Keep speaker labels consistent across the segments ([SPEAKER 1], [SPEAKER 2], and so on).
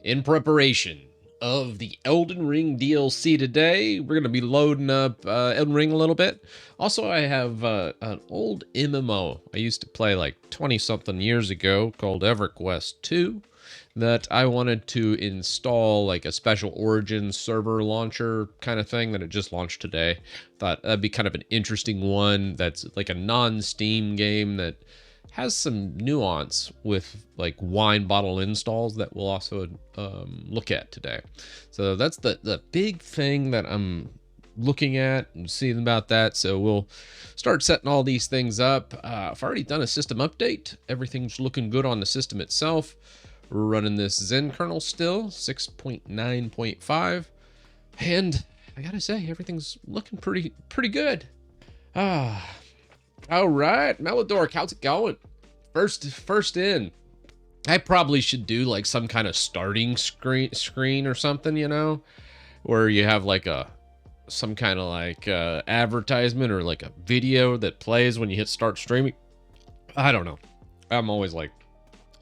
[SPEAKER 1] In preparation of the Elden Ring DLC today, we're going to be loading up Elden Ring a little bit. Also, I have an old MMO I used to play like 20-something years ago called Everquest 2 that I wanted to install like a special Origin server launcher kind of thing that it just launched today. Thought that'd be kind of an interesting one that's like a non-Steam game that has some nuance with like wine bottle installs that we'll also look at today. So that's the big thing that I'm looking at and seeing about that. So we'll start setting all these things up. I've already done a system update. Everything's looking good on the system itself. We're running this Zen kernel still, 6.9.5. And I gotta say, everything's looking pretty good. All right, Melodork, how's it going? First in. I probably should do like some kind of starting screen or something, you know, where you have like some kind of like advertisement or like a video that plays when you hit start streaming. I don't know. I'm always like,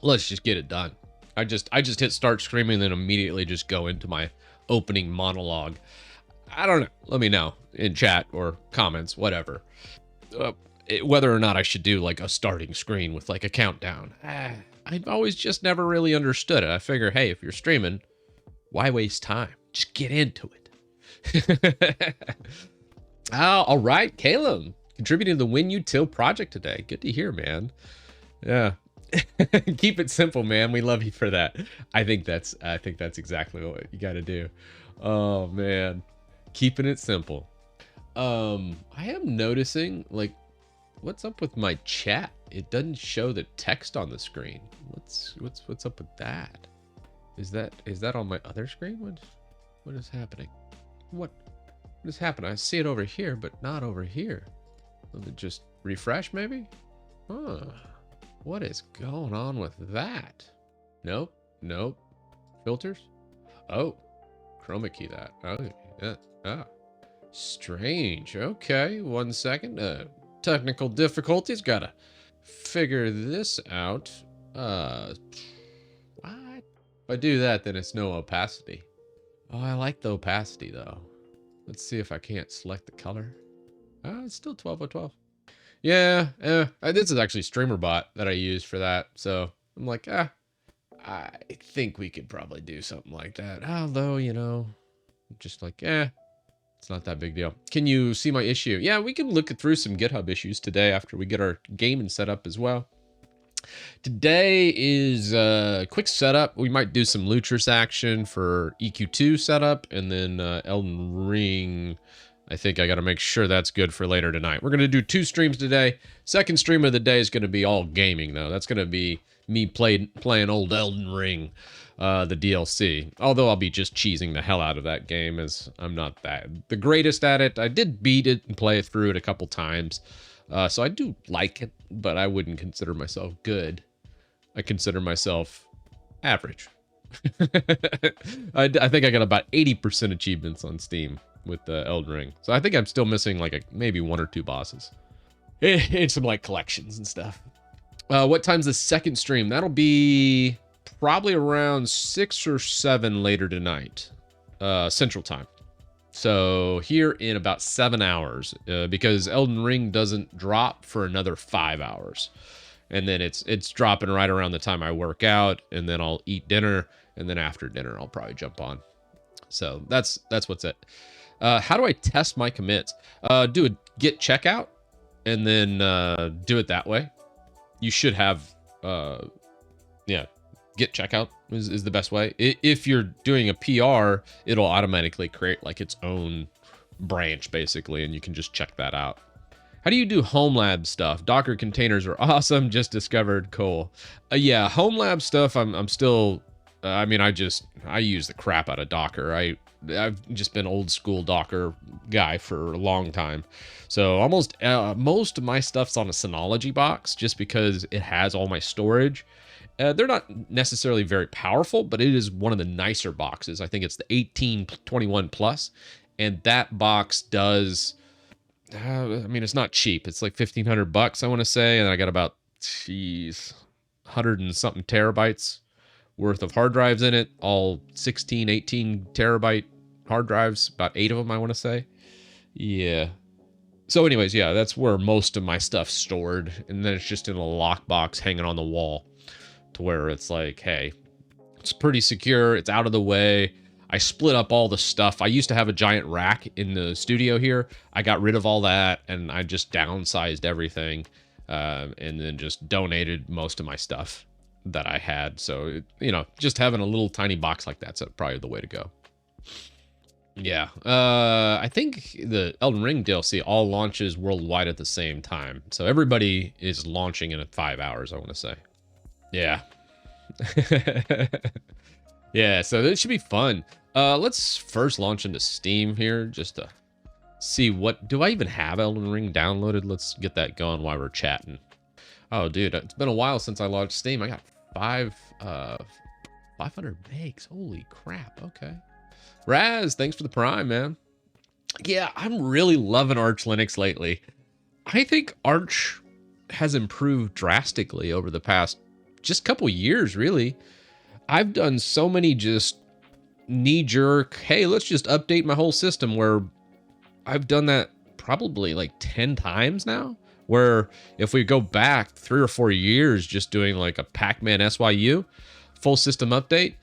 [SPEAKER 1] let's just get it done. I just hit start streaming and then immediately just go into my opening monologue. I don't know. Let me know in chat or comments, whatever. Whether or not I should do like a starting screen with like a countdown. I've always just never really understood it. I figure, hey, if you're streaming, why waste time? Just get into it. All right, Caleb, contributing to the Win Util project today. Good to hear, man. Yeah. Keep it simple, man. We love you for that. I think that's exactly what you got to do. Oh man, keeping it simple. I am noticing like, what's up with my chat? It doesn't show the text on the screen. What's up with that? Is that on my other screen? What is happening? What is happening? I see it over here, but not over here. Let me just refresh, maybe. Huh. What is going on with that? Nope. Filters? Oh, chroma key that. Oh, yeah. Ah. Strange. Okay, 1 second. Technical difficulties. Gotta figure this out. What? If I do that, then it's no opacity. Oh, I like the opacity though. Let's see if I can't select the color. It's still 12/12. Yeah, this is actually StreamerBot that I use for that. So I'm like, I think we could probably do something like that. Although, you know, just like, it's not that big deal. Can you see my issue? Yeah, we can look through some GitHub issues today after we get our gaming set up as well. Today is a quick setup. We might do some Lutris action for EQ2 setup, and then Elden Ring. I think I got to make sure that's good for later tonight. We're going to do 2 streams today. Second stream of the day is going to be all gaming, though. That's going to be me playing old Elden Ring, the DLC. Although I'll be just cheesing the hell out of that game, as I'm not the greatest at it. I did beat it and play through it a couple times. So I do like it, but I wouldn't consider myself good. I consider myself average. I think I got about 80% achievements on Steam with the Elden Ring. So I think I'm still missing like maybe 1 or 2 bosses. And some like collections and stuff. What time's the second stream? That'll be probably around 6 or 7 later tonight, Central Time. So here in about 7 hours, because Elden Ring doesn't drop for another 5 hours. And then it's dropping right around the time I work out, and then I'll eat dinner, and then after dinner I'll probably jump on. So that's what's it. How do I test my commits? Do a git checkout, and then do it that way. You should have, git checkout is the best way. If you're doing a PR, it'll automatically create like its own branch basically, and you can just check that out. How do you do home lab stuff? Docker containers are awesome. Just discovered. Cool. Yeah, home lab stuff. I'm still. I mean, I use the crap out of Docker. I've just been old school Docker guy for a long time. So almost most of my stuff's on a Synology box just because it has all my storage. They're not necessarily very powerful, but it is one of the nicer boxes. I think it's the 1821 Plus, and that box does. I mean, it's not cheap. It's like $1,500, I want to say, and I got about 100 and something terabytes worth of hard drives in it, all 16, 18 terabyte hard drives, about 8 of them, I want to say. Yeah. So anyways, yeah, that's where most of my stuff's stored. And then it's just in a lockbox hanging on the wall to where it's like, hey, it's pretty secure. It's out of the way. I split up all the stuff. I used to have a giant rack in the studio here. I got rid of all that and I just downsized everything, and then just donated most of my stuff that I had. So, you know, just having a little tiny box like that's probably the way to go. Yeah. I think the Elden Ring DLC all launches worldwide at the same time. So everybody is launching in 5 hours, I want to say. Yeah. Yeah, so this should be fun. Let's first launch into Steam here just to see what... Do I even have Elden Ring downloaded? Let's get that going while we're chatting. Oh, dude, it's been a while since I launched Steam. I got 500 megs. Holy crap, okay. Raz, thanks for the Prime, man. Yeah, I'm really loving Arch Linux lately. I think Arch has improved drastically over the past just couple years, really. I've done so many just knee-jerk, hey, let's just update my whole system, where I've done that probably like 10 times now, where if we go back 3 or 4 years just doing like a Pac-Man SYU, full system update,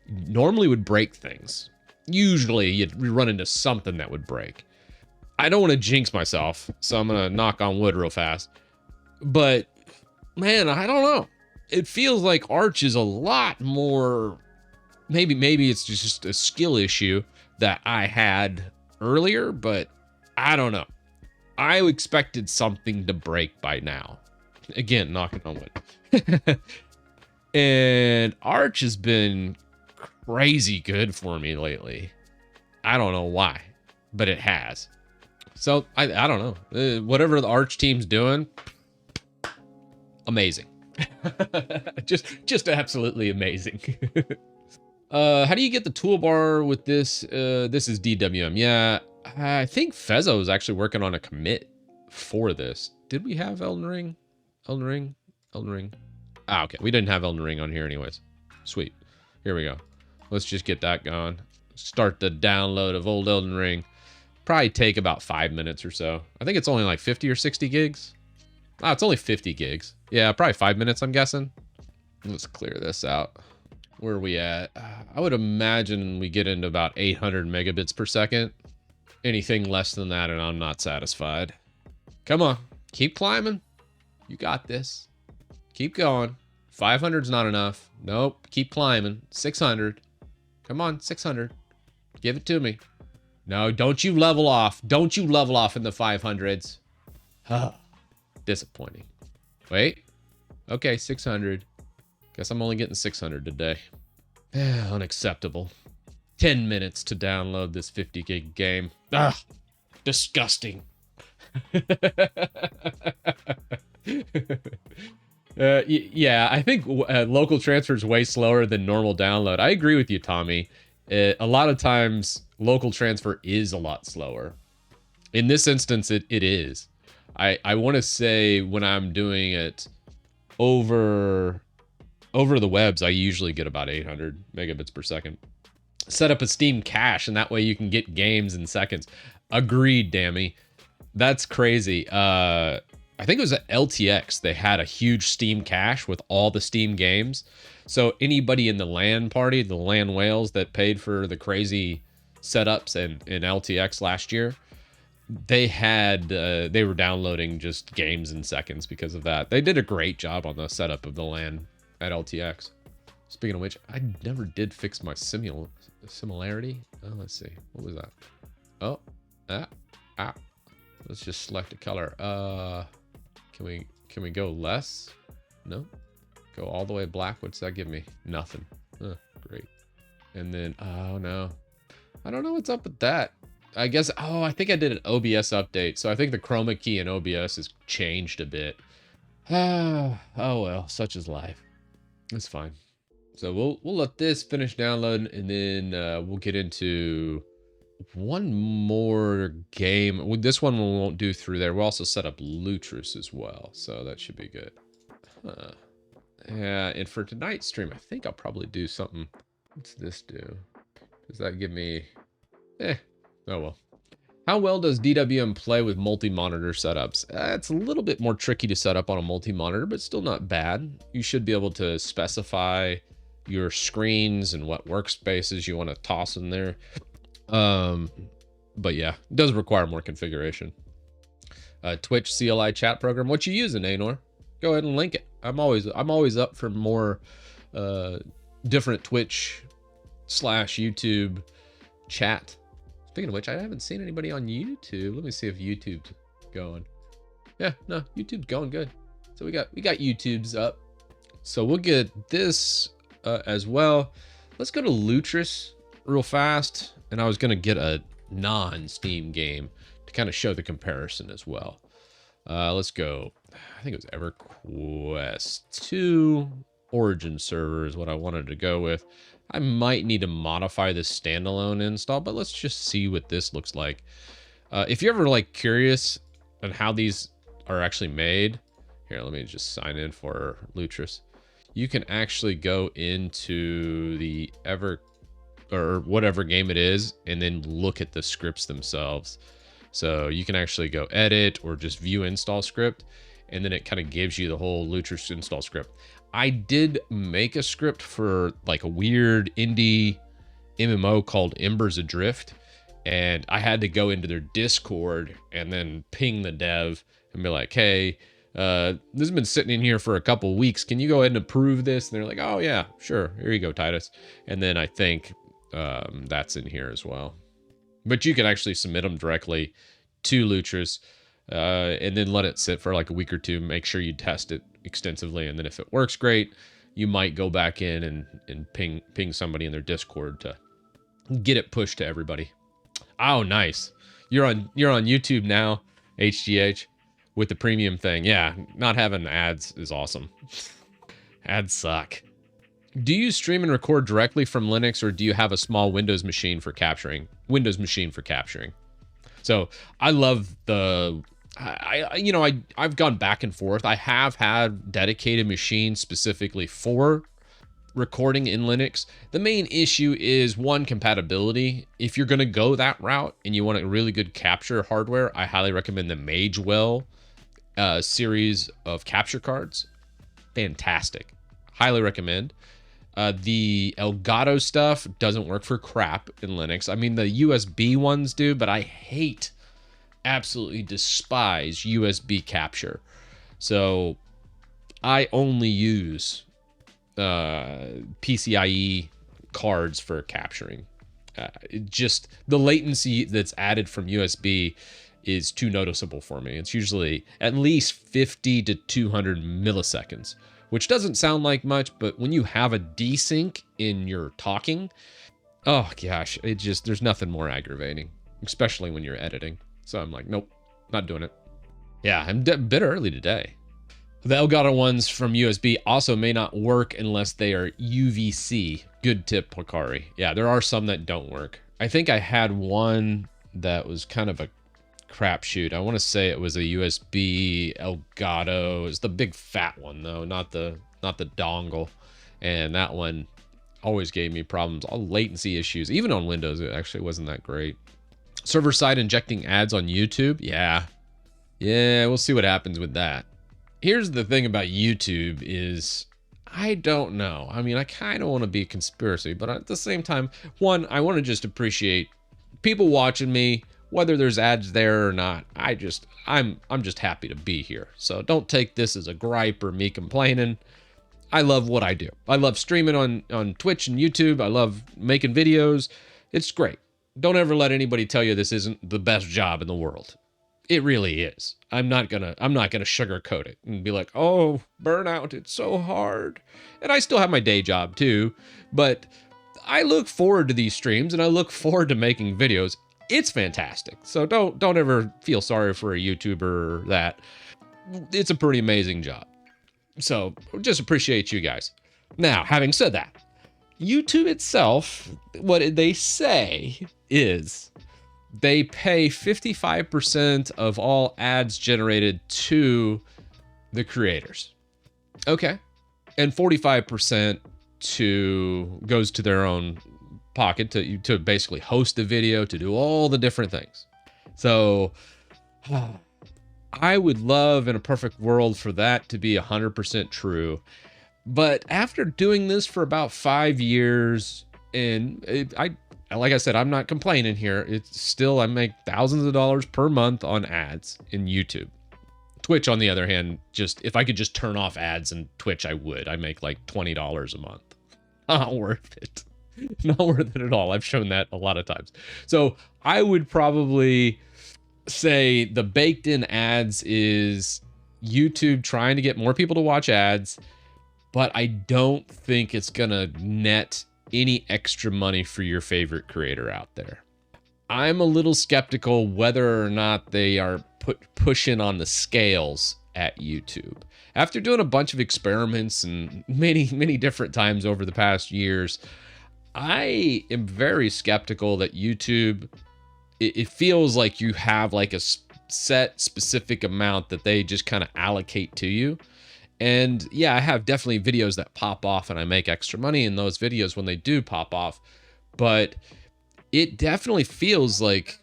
[SPEAKER 1] normally would break things. Usually you'd run into something that would break. I don't want to jinx myself, so I'm going to knock on wood real fast. But, man, I don't know. It feels like Arch is a lot more... Maybe it's just a skill issue that I had earlier, but I don't know. I expected something to break by now. Again, knocking on wood. And Arch has been crazy good for me lately. I don't know why, but it has. So I don't know. Whatever the Arch team's doing, amazing. just absolutely amazing. How do you get the toolbar with this? This is DWM. Yeah, I think Fezzo is actually working on a commit for this. Did we have Elden Ring? Elden Ring? Elden Ring? Ah, okay. We didn't have Elden Ring on here anyways. Sweet. Here we go. Let's just get that going. Start the download of old Elden Ring. Probably take about 5 minutes or so. I think it's only like 50 or 60 gigs. Ah, it's only 50 gigs. Yeah, probably 5 minutes, I'm guessing. Let's clear this out. Where are we at? I would imagine we get into about 800 megabits per second. Anything less than that and I'm not satisfied. Come on. Keep climbing. You got this. Keep going. 500's not enough. Nope. Keep climbing. 600. Come on, 600. Give it to me. No, don't you level off. Don't you level off in the 500s. Disappointing. Wait. Okay, 600. Guess I'm only getting 600 today. Unacceptable. 10 minutes to download this 50 gig game. Ah, disgusting. Yeah, I think local transfer is way slower than normal download. I agree with you, Tommy. A lot of times, local transfer is a lot slower. In this instance, it is. I want to say when I'm doing it over the webs, I usually get about 800 megabits per second. Set up a Steam cache, and that way you can get games in seconds. Agreed, Dammy. That's crazy. I think it was at LTX. They had a huge Steam cache with all the Steam games. So anybody in the LAN party, the LAN whales that paid for the crazy setups in LTX last year, they were downloading just games in seconds because of that. They did a great job on the setup of the LAN at LTX. Speaking of which, I never did fix my similarity. Oh, let's see. What was that? Oh, let's just select a color. Can we go less? No. Go all the way black. What's that give me? Nothing. Great. And then, oh no. I don't know what's up with that. I guess, I think I did an OBS update. So I think the chroma key in OBS has changed a bit. Oh well, such is life. It's fine. So we'll let this finish downloading, and then we'll get into one more game. This one we won't do through there. We'll also set up Lutris as well, so that should be good. Yeah, and for tonight's stream, I think I'll probably do something. What's this do? Does that give me... Oh well. How well does DWM play with multi-monitor setups? It's a little bit more tricky to set up on a multi-monitor, but still not bad. You should be able to specify your screens and what workspaces you want to toss in there. But yeah, it does require more configuration. Twitch CLI chat program. What you using, Anor? Go ahead and link it. I'm always up for more different Twitch / YouTube chat. Speaking of which, I haven't seen anybody on YouTube. Let me see if YouTube's going. Yeah, no, YouTube's going good. So we got YouTube's up. So we'll get this as well. Let's go to Lutris real fast. And I was gonna get a non-Steam game to kind of show the comparison as well. Let's go. I think it was EverQuest 2 Origin server is what I wanted to go with. I might need to modify this standalone install, but let's just see what this looks like. If you're ever like curious on how these are actually made, here, let me just sign in for Lutris. You can actually go into the or whatever game it is, and then look at the scripts themselves. So you can actually go edit or just view install script, and then it kind of gives you the whole Lutris install script. I did make a script for like a weird indie MMO called Embers Adrift, and I had to go into their Discord and then ping the dev and be like, hey, this has been sitting in here for a couple weeks. Can you go ahead and approve this? And they're like, oh yeah, sure. Here you go, Titus. And then I think that's in here as well. But you can actually submit them directly to Lutris and then let it sit for like a week or two. Make sure you test it extensively, and then if it works great, you might go back in and ping somebody in their Discord to get it pushed to everybody. Oh, nice. You're on YouTube now, HGH, with the premium thing. Yeah, not having ads is awesome. Ads suck. Do you stream and record directly from Linux, or do you have a small Windows machine for capturing? So I love the... I've gone back and forth. I have had dedicated machines specifically for recording in Linux. The main issue is one, compatibility. If you're going to go that route and you want a really good capture hardware, I highly recommend the Magewell series of capture cards. Fantastic. Highly recommend. The Elgato stuff doesn't work for crap in Linux. I mean, the USB ones do, but I absolutely despise USB capture. So I only use PCIe cards for capturing. Just the latency that's added from USB is too noticeable for me. It's usually at least 50 to 200 milliseconds, which doesn't sound like much, but when you have a desync in your talking, oh gosh, there's nothing more aggravating, especially when you're editing. So I'm like, nope, not doing it. Yeah, I'm a bit early today. The Elgato ones from USB also may not work unless they are UVC. Good tip, Placari. Yeah, there are some that don't work. I think I had one that was kind of a crapshoot. I want to say it was a USB Elgato. It was the big fat one though, not the dongle. And that one always gave me problems. All latency issues. Even on Windows, it actually wasn't that great. Server side injecting ads on YouTube. Yeah, we'll see what happens with that. Here's the thing about YouTube is I don't know. I mean, I kind of want to be a conspiracy, but at the same time, one, I want to just appreciate people watching me, whether there's ads there or not. I'm just happy to be here. So don't take this as a gripe or me complaining. I love what I do. I love streaming on Twitch and YouTube. I love making videos. It's great. Don't ever let anybody tell you this isn't the best job in the world. It really is. I'm not gonna sugarcoat it and be like, oh, burnout, it's so hard. And I still have my day job too, but I look forward to these streams and I look forward to making videos. It's fantastic. So don't ever feel sorry for a YouTuber or that. It's a pretty amazing job. So just appreciate you guys. Now, having said that, YouTube itself, what they say is they pay 55% of all ads generated to the creators. Okay. and 45% goes to their own pocket to basically host the video, to do all the different things. So I would love in a perfect world for that to be 100% true. But after doing this for about 5 years, and like I said, I'm not complaining here. It's still, I make thousands of dollars per month on ads in YouTube. Twitch, on the other hand, just if I could just turn off ads in Twitch, I would. I make like $20 a month. Not worth it. Not worth it at all. I've shown that a lot of times. So I would probably say the baked in ads is YouTube trying to get more people to watch ads, but I don't think it's gonna net any extra money for your favorite creator out there. I'm a little skeptical whether or not they are pushing on the scales at YouTube. After doing a bunch of experiments and many different times over the past years, I am very skeptical that YouTube, it feels like you have like a set specific amount that they just kind of allocate to you. And yeah, I have definitely videos that pop off and I make extra money in those videos when they do pop off. But it definitely feels like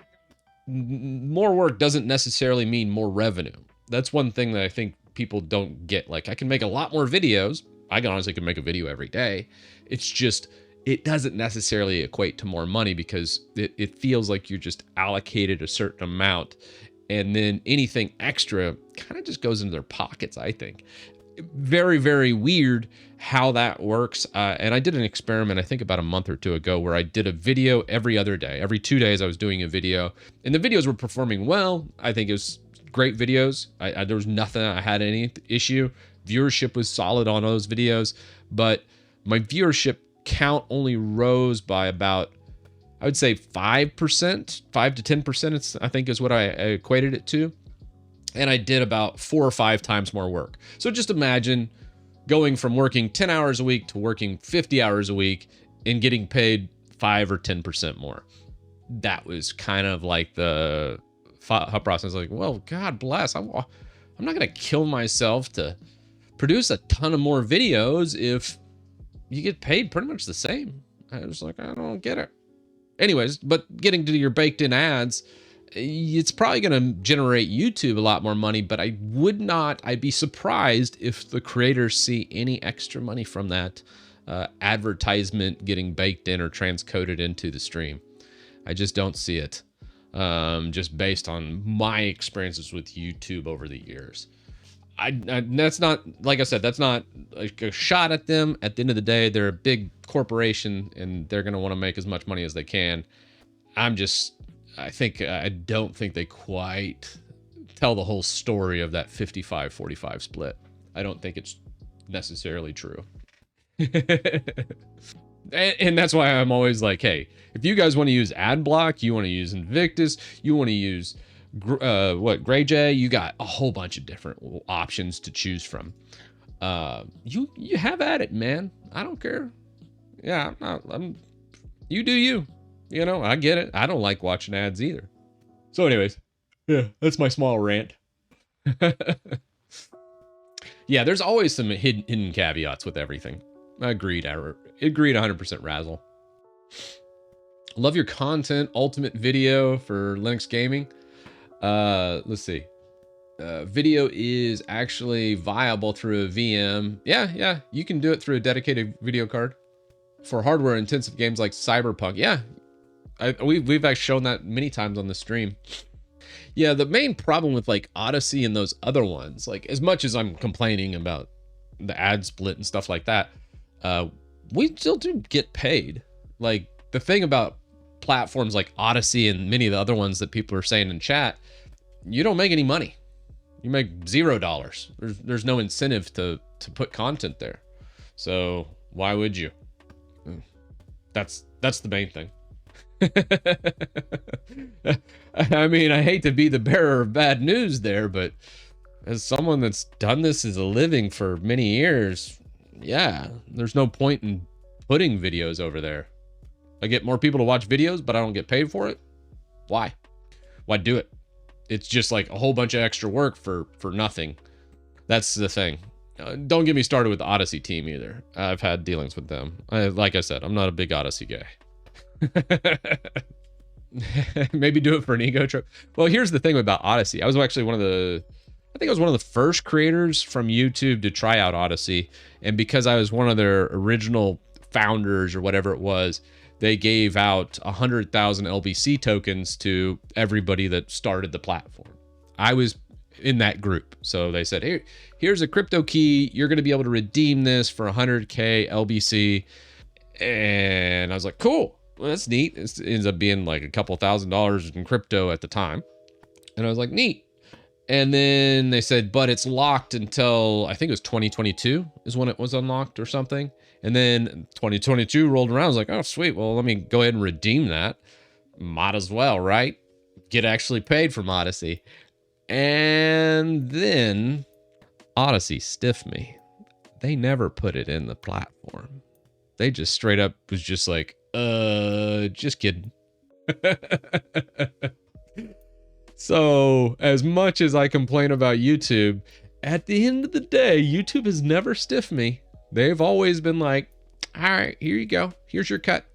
[SPEAKER 1] more work doesn't necessarily mean more revenue. That's one thing that I think people don't get. Like, I can make a lot more videos. I can honestly make a video every day. It's just, it doesn't necessarily equate to more money because it feels like you're just allocated a certain amount and then anything extra kind of just goes into their pockets, I think. Very, very weird how that works. And I did an experiment, I think about a month or two ago, where I did a video every other day. Every 2 days I was doing a video, and the videos were performing well. I think it was great videos. There was nothing I had any issue. Viewership was solid on those videos, but my viewership count only rose by about, I would say 5%, 5 to 10%, I think is what I equated it to. And I did about 4 or 5 times more work. So just imagine going from working 10 hours a week to working 50 hours a week and getting paid 5 or 10% more. That was kind of like the thought process. Like, well, God bless. I'm not going to kill myself to produce a ton of more videos if you get paid pretty much the same. I was like, I don't get it. Anyways, but getting to your baked in ads, it's probably going to generate YouTube a lot more money, but I'd be surprised if the creators see any extra money from that advertisement getting baked in or transcoded into the stream. I just don't see it, just based on my experiences with YouTube over the years. That's not, like I said, that's not like a shot at them. At the end of the day, they're a big corporation and they're going to want to make as much money as they can. I don't think they quite tell the whole story of that 55-45 split. I don't think it's necessarily true. And that's why I'm always like, hey, if you guys want to use ad block, you want to use Invictus, you want to use GrayJ, you got a whole bunch of different options to choose from. You have at it, man. I don't care. Yeah, you do you. You know, I get it. I don't like watching ads either. So anyways, yeah, that's my small rant. Yeah, there's always some hidden caveats with everything. Agreed 100% Razzle. Love your content. Ultimate video for Linux gaming. Let's see. Video is actually viable through a VM. Yeah, you can do it through a dedicated video card. For hardware intensive games like Cyberpunk, yeah. We've actually shown that many times on the stream. Yeah, the main problem with like Odyssey and those other ones, like as much as I'm complaining about the ad split and stuff like that, we still do get paid. Like the thing about platforms like Odyssey and many of the other ones that people are saying in chat, you don't make any money. You make $0. There's no incentive to put content there. So why would you? That's the main thing. I mean, I hate to be the bearer of bad news there, but as someone that's done this as a living for many years, yeah, there's no point in putting videos over there. I get more people to watch videos, but I don't get paid for it. Why do it? It's just like a whole bunch of extra work for nothing. That's the thing. Don't get me started with the Odyssey team either. I've had dealings with them. Like I said, I'm not a big Odyssey guy. Maybe do it for an ego trip. Well, here's the thing about Odyssey. I was actually I think I was one of the first creators from YouTube to try out Odyssey. And because I was one of their original founders or whatever it was, they gave out 100,000 LBC tokens to everybody that started the platform. I was in that group. So they said, hey, here's a crypto key. You're going to be able to redeem this for 100K LBC. And I was like, cool. Well, that's neat. It ends up being like a couple $1,000s in crypto at the time. And I was like, neat. And then they said, but it's locked until I think it was 2022 is when it was unlocked or something. And then 2022 rolled around. I was like, oh, sweet. Well, let me go ahead and redeem that. Might as well, right? Get actually paid from Odyssey. And then Odyssey stiffed me. They never put it in the platform. They just straight up was just like, just kidding. So as much as I complain about YouTube, at the end of the day, YouTube has never stiffed me. They've always been like, all right, here you go. Here's your cut.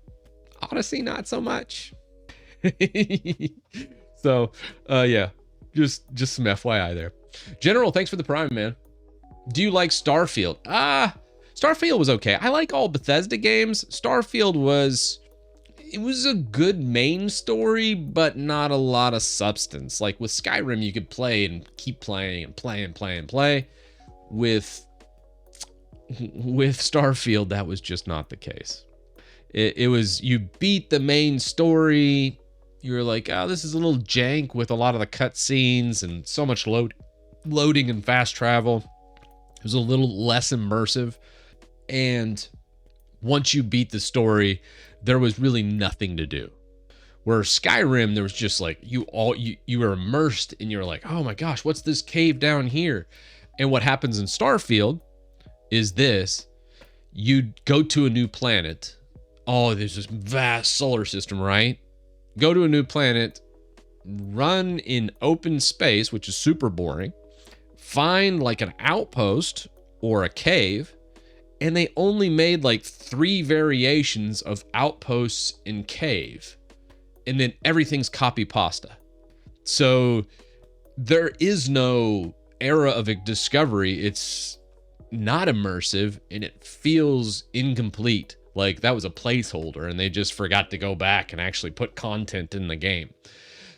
[SPEAKER 1] Odyssey, not so much. So, yeah, just some FYI there. General, thanks for the prime, man. Do you like Starfield? Starfield was okay. I like all Bethesda games. Starfield was a good main story, but not a lot of substance. Like with Skyrim, you could play and keep playing and play and play and play. With Starfield, that was just not the case. It was, you beat the main story. You were like, oh, this is a little jank with a lot of the cutscenes and so much loading and fast travel. It was a little less immersive. And once you beat the story, there was really nothing to do. Where Skyrim, there was just like, you were immersed and you're like, oh my gosh, what's this cave down here? And what happens in Starfield is this: you go to a new planet. Oh, there's this vast solar system, right? Go to a new planet, run in open space, which is super boring, find like an outpost or a cave, and they only made like 3 variations of outposts in cave. And then everything's copy pasta. So there is no era of a discovery. It's not immersive and it feels incomplete. Like that was a placeholder and they just forgot to go back and actually put content in the game.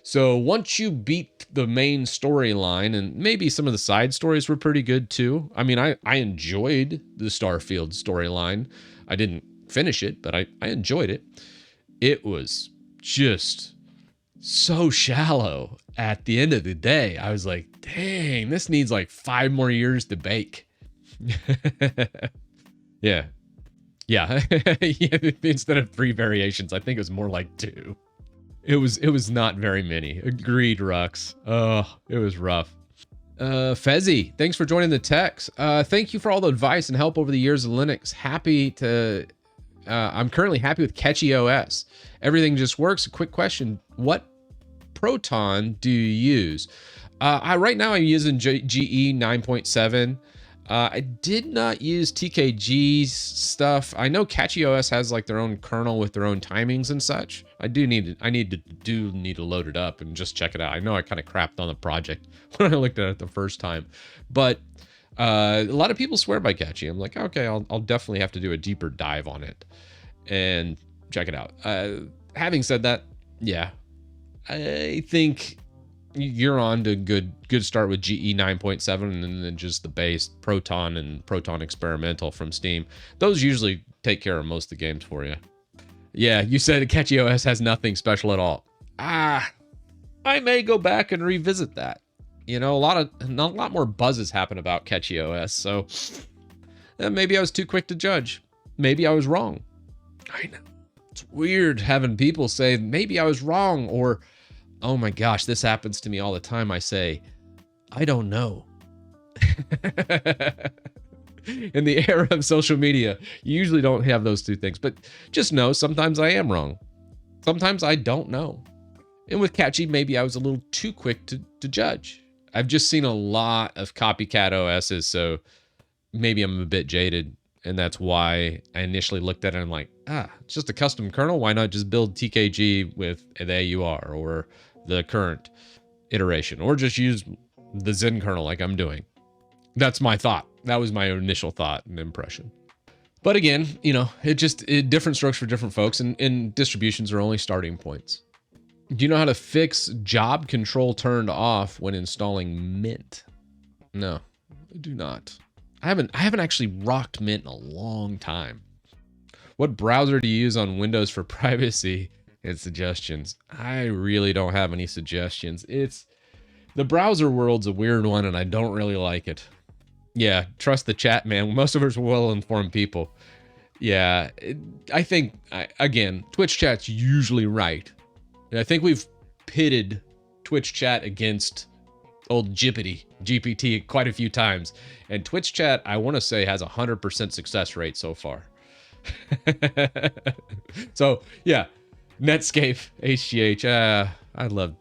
[SPEAKER 1] So once you beat the main storyline, and maybe some of the side stories were pretty good too. I mean, I enjoyed the Starfield storyline. I didn't finish it, but I enjoyed it. It was just so shallow at the end of the day. I was like, dang, this needs like 5 more years to bake. Yeah. Yeah. Instead of 3 variations, I think it was more like 2. It was not very many. Agreed, Rux. Oh, it was rough. Fezzy, thanks for joining the text. Thank you for all the advice and help over the years of Linux. I'm currently happy with Catchy OS. Everything just works. A quick question: what Proton do you use? Right now I'm using GE 9.7. I did not use TKG's stuff. I know Catchy OS has like their own kernel with their own timings and such. I need to load it up and just check it out. I know I kind of crapped on the project when I looked at it the first time, but a lot of people swear by Catchy. I'm like, okay, I'll definitely have to do a deeper dive on it and check it out. Having said that, yeah, I think you're on to good start with GE 9.7 and then just the base Proton and Proton Experimental from Steam. Those usually take care of most of the games for you. Yeah, you said Catchy OS has nothing special at all. I may go back and revisit that. You know, a lot more buzzes happen about Catchy OS, so maybe I was too quick to judge. Maybe I was wrong. I know. It's weird having people say maybe I was wrong, or oh my gosh, this happens to me all the time. I say, I don't know. In the era of social media, you usually don't have those two things, but just know sometimes I am wrong. Sometimes I don't know. And with Catchy, maybe I was a little too quick to judge. I've just seen a lot of copycat OSs, so maybe I'm a bit jaded, and that's why I initially looked at it and I'm like, it's just a custom kernel. Why not just build TKG with the AUR or the current iteration, or just use the Zen kernel like I'm doing? That's my thought. That was my initial thought and impression. But again, it different strokes for different folks, and distributions are only starting points. Do you know how to fix job control turned off when installing Mint? No, I do not. I haven't actually rocked Mint in a long time. What browser do you use on Windows for privacy and suggestions? I really don't have any suggestions. The browser world's a weird one, and I don't really like it. Yeah, trust the chat, man. Most of us are well-informed people. Yeah, I think, again, Twitch chat's usually right. And I think we've pitted Twitch chat against old GPT quite a few times. And Twitch chat, I want to say, has 100% success rate so far. So, yeah, Netscape, HGH.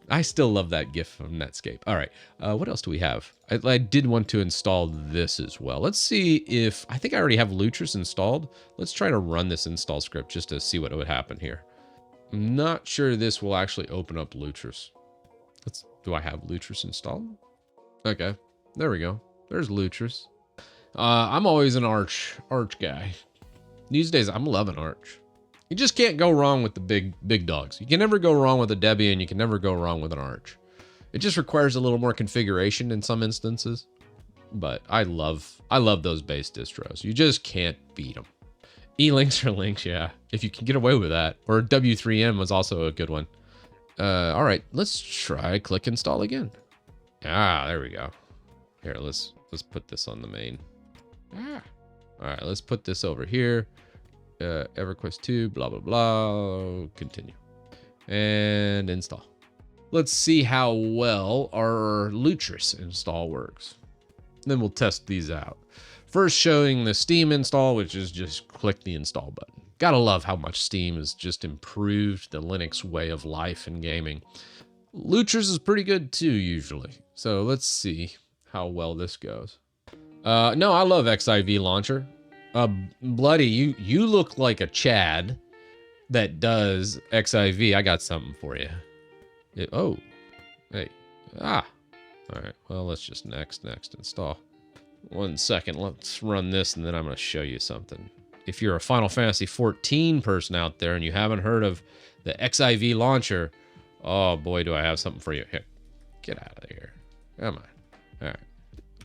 [SPEAKER 1] I still love that GIF from Netscape. All right, what else do we have? I did want to install this as well. Let's see if, I think I already have Lutris installed. Let's try to run this install script just to see what would happen here. I'm not sure this will actually open up Lutris. Do I have Lutris installed? Okay, there we go. There's Lutris. I'm always an Arch guy. These days, I'm loving Arch. You just can't go wrong with the big dogs. You can never go wrong with a Debian. You can never go wrong with an Arch. It just requires a little more configuration in some instances, but I love those base distros. You just can't beat them. E-links are links, yeah. If you can get away with that. Or W3M was also a good one. All right, let's try click install again. There we go. Here, let's put this on the main. All right, let's put this over here. Everquest 2, blah, blah, blah. Continue. And install. Let's see how well our Lutris install works. Then we'll test these out. First, showing the Steam install, which is just click the install button. Gotta love how much Steam has just improved the Linux way of life and gaming. Lutris is pretty good too, usually. So let's see how well this goes. No, I love XIV Launcher. Bloody, you look like a Chad that does XIV. I got something for you. Hey. All right, well, let's just next install. 1 second, let's run this, and then I'm going to show you something. If you're a Final Fantasy 14 person out there and you haven't heard of the XIV launcher, oh boy, do I have something for you. Here, get out of here. Come on. All right.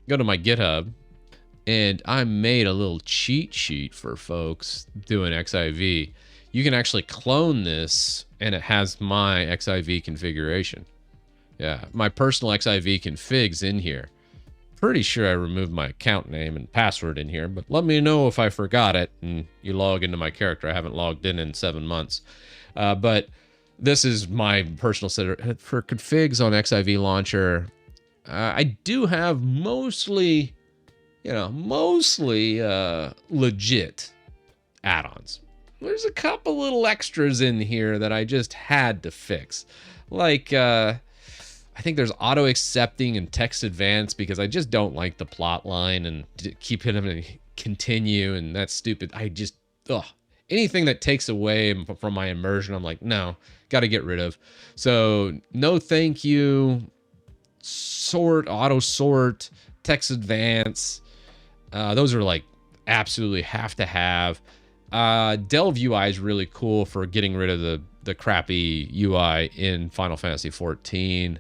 [SPEAKER 1] Go to my GitHub, and I made a little cheat sheet for folks doing XIV. You can actually clone this, and it has my XIV configuration. Yeah, my personal XIV config's in here. Pretty sure I removed my account name and password in here, but let me know if I forgot it and you log into my character. I haven't logged in 7 months. But this is my personal setter for configs on XIV Launcher. I do have mostly legit add-ons. There's a couple little extras in here that I just had to fix. Like, I think there's auto accepting and text advance because I just don't like the plot line and keep hitting continue, and that's stupid. Anything that takes away from my immersion, I'm like, no, got to get rid of. So no thank you, auto sort, text advance. Those are like absolutely have to have. Delve UI is really cool for getting rid of the crappy UI in Final Fantasy 14.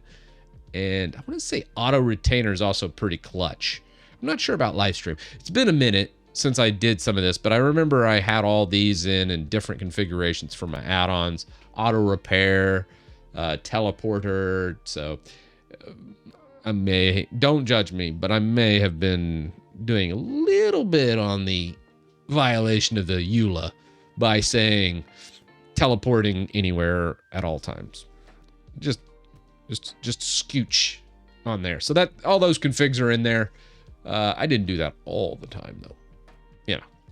[SPEAKER 1] And I want to say auto retainer is also pretty clutch. I'm not sure about livestream. It's been a minute since I did some of this, but I remember I had all these in different configurations for my add-ons. Auto repair, teleporter. So don't judge me, but I may have been doing a little bit on the violation of the EULA by saying teleporting anywhere at all times. Just scooch on there. So that all those configs are in there. I didn't do that all the time though.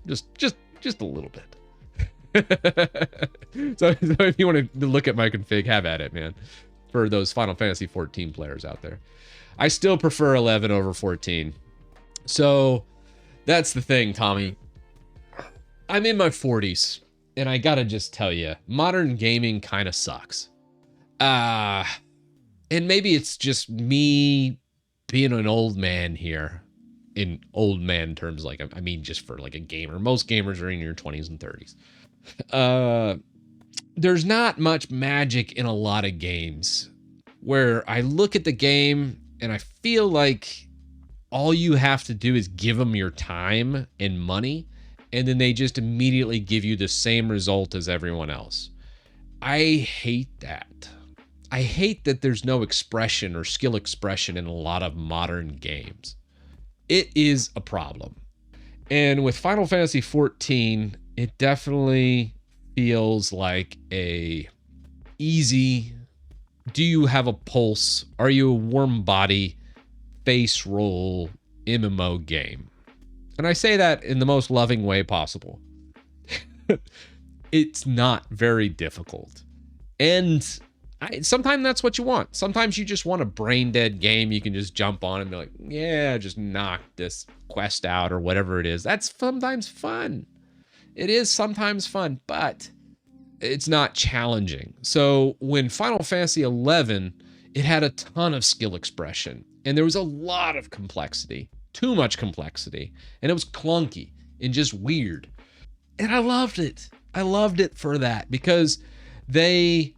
[SPEAKER 1] Just a little bit. so if you want to look at my config, have at it, man. For those Final Fantasy 14 players out there, I still prefer 11 over 14. So That's the thing, Tommy. I'm in my 40s, and I gotta just tell you, modern gaming kind of sucks. And maybe it's just me being an old man here. In old man terms, like, I mean, just for like a gamer. Most gamers are in your 20s and 30s. There's not much magic in a lot of games where I look at the game and I feel like all you have to do is give them your time and money, and then they just immediately give you the same result as everyone else. I hate that. I hate that there's no expression or skill expression in a lot of modern games. It is a problem. And with Final Fantasy XIV, it definitely feels like a easy, do you have a pulse? Are you a warm body face roll MMO game? And I say that in the most loving way possible. It's not very difficult. And sometimes that's what you want. Sometimes you just want a brain dead game you can just jump on and be like, yeah, just knock this quest out or whatever it is. That's sometimes fun. It is sometimes fun, but it's not challenging. So when Final Fantasy XI, it had a ton of skill expression, and there was a lot of complexity, too much complexity, and it was clunky and just weird. And I loved it. I loved it for that, because they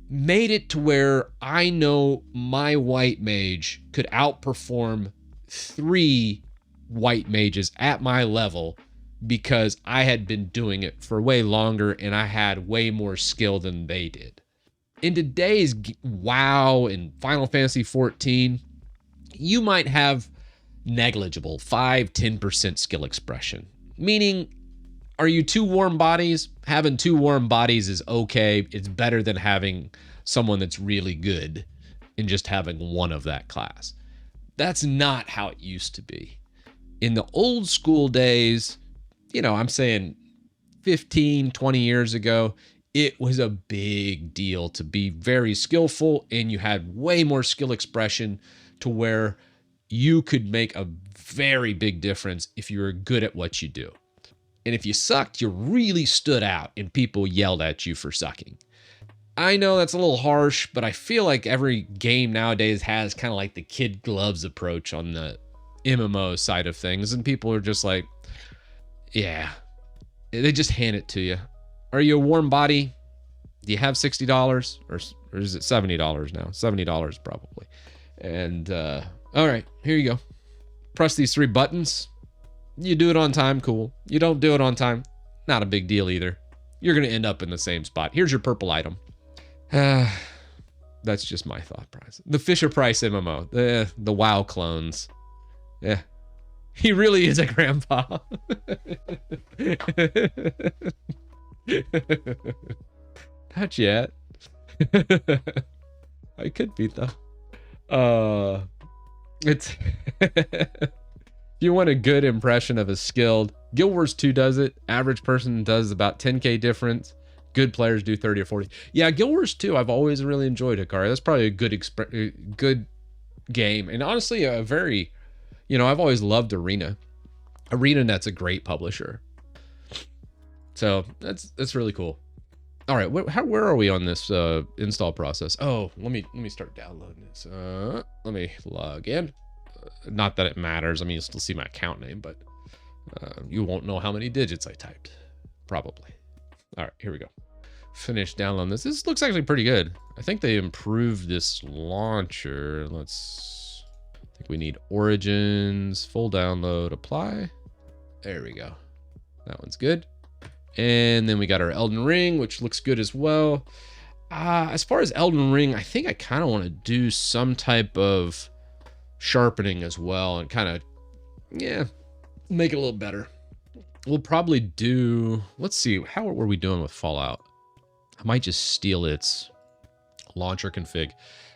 [SPEAKER 1] made it to where I know my white mage could outperform 3 white mages at my level, because I had been doing it for way longer and I had way more skill than they did. In today's WoW and Final Fantasy XIV, you might have negligible 5-10% skill expression. Meaning, are you 2 warm bodies? Having 2 warm bodies is okay. It's better than having someone that's really good and just having one of that class. That's not how it used to be. In the old school days, I'm saying 15, 20 years ago, it was a big deal to be very skillful, and you had way more skill expression to where you could make a very big difference if you were good at what you do. And if you sucked, you really stood out and people yelled at you for sucking. I know that's a little harsh, but I feel like every game nowadays has kind of like the kid gloves approach on the MMO side of things, and people are just like, yeah, they just hand it to you. Are you a warm body? Do you have $60 or is it $70 now? $70 probably. And all right, here you go. Press these 3 buttons. You do it on time, cool. You don't do it on time, not a big deal either. You're going to end up in the same spot. Here's your purple item. That's just my thought process. The Fisher Price MMO, the WoW clones. Yeah. He really is a grandpa. Not yet. I could be though. It's if you want a good impression of a skilled, Guild Wars 2 does it. Average person does about 10k difference. Good players do 30 or 40. Yeah, Guild Wars 2, I've always really enjoyed, Hikari. That's probably a good game, and honestly a very, I've always loved Arena. ArenaNet's a great publisher. So that's really cool. All right, where are we on this install process? Oh, let me start downloading this. Let me log in. Not that it matters. I mean, you'll still see my account name, but you won't know how many digits I typed. Probably. All right, here we go. Finish downloading this. This looks actually pretty good. I think they improved this launcher. I think we need Origins, full download, apply. There we go. That one's good. And then we got our Elden Ring, which looks good as well. As far as Elden Ring, I think I kind of want to do some type of sharpening as well and kind of, make it a little better. We'll probably do, let's see, how were we doing with Fallout? I might just steal its launcher config.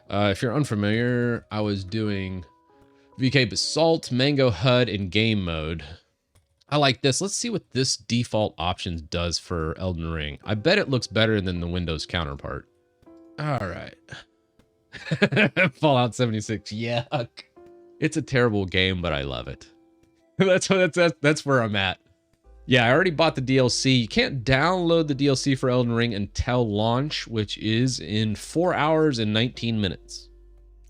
[SPEAKER 1] If you're unfamiliar, I was doing VK Basalt, Mango HUD, and game mode. I like this. Let's see what this default options does for Elden Ring. I bet it looks better than the Windows counterpart. All right. Fallout 76, yuck. It's a terrible game, but I love it. That's where I'm at. Yeah, I already bought the DLC. You can't download the DLC for Elden Ring until launch, which is in 4 hours and 19 minutes.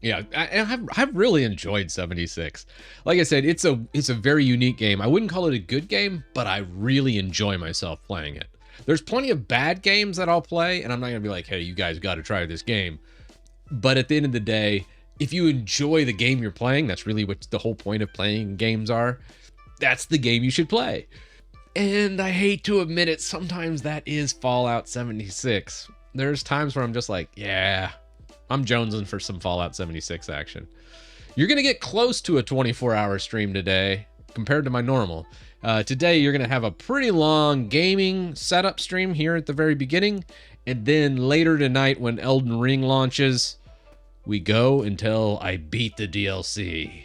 [SPEAKER 1] Yeah, I've really enjoyed 76. Like I said, it's a very unique game. I wouldn't call it a good game, but I really enjoy myself playing it. There's plenty of bad games that I'll play, and I'm not gonna be like, hey, you guys got to try this game. But at the end of the day, if you enjoy the game you're playing, that's really what the whole point of playing games are. That's the game you should play. And I hate to admit it, sometimes that is Fallout 76. There's times where I'm just like, yeah, I'm jonesing for some Fallout 76 action. You're going to get close to a 24-hour stream today compared to my normal. Today, you're going to have a pretty long gaming setup stream here at the very beginning. And then later tonight, when Elden Ring launches, we go until I beat the DLC.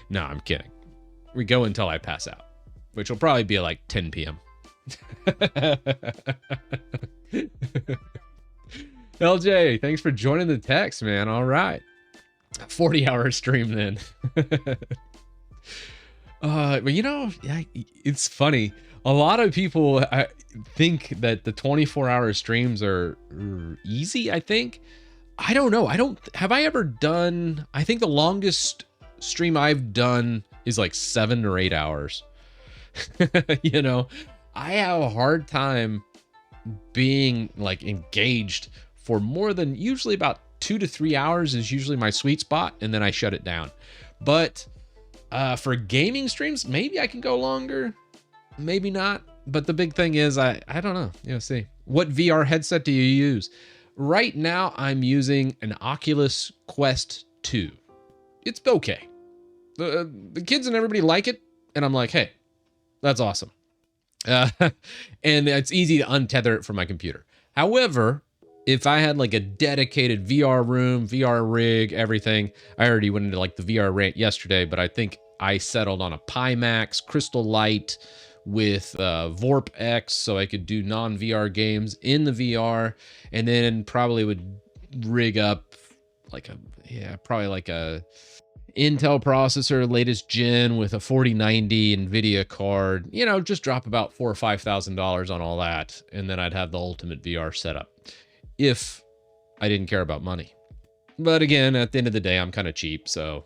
[SPEAKER 1] No, I'm kidding. We go until I pass out, which will probably be like 10 p.m. LJ, thanks for joining the text, man. All right. 40-hour stream then. But you know, it's funny. A lot of people think that the 24-hour streams are easy, I think. I don't know. Have I ever done, I think the longest stream I've done is like 7 or 8 hours. You know, I have a hard time being like engaged for more than usually about 2 to 3 hours is usually my sweet spot, and then I shut it down. But for gaming streams, maybe I can go longer, maybe not. But the big thing is, I don't know. You know, see, what VR headset do you use? Right now, I'm using an Oculus Quest 2. It's okay. The kids and everybody like it, and I'm like, hey, that's awesome. And it's easy to untether it from my computer. However, if I had like a dedicated VR room, VR rig, everything, I already went into like the VR rant yesterday, but I think I settled on a Pimax Crystal Light with Vorp X, so I could do non-VR games in the VR, and then probably would rig up like probably like a Intel processor, latest gen with a 4090 NVIDIA card, you know, just drop about $4,000 or $5,000 on all that. And then I'd have the ultimate VR setup if I didn't care about money. But again, at the end of the day, I'm kind of cheap. So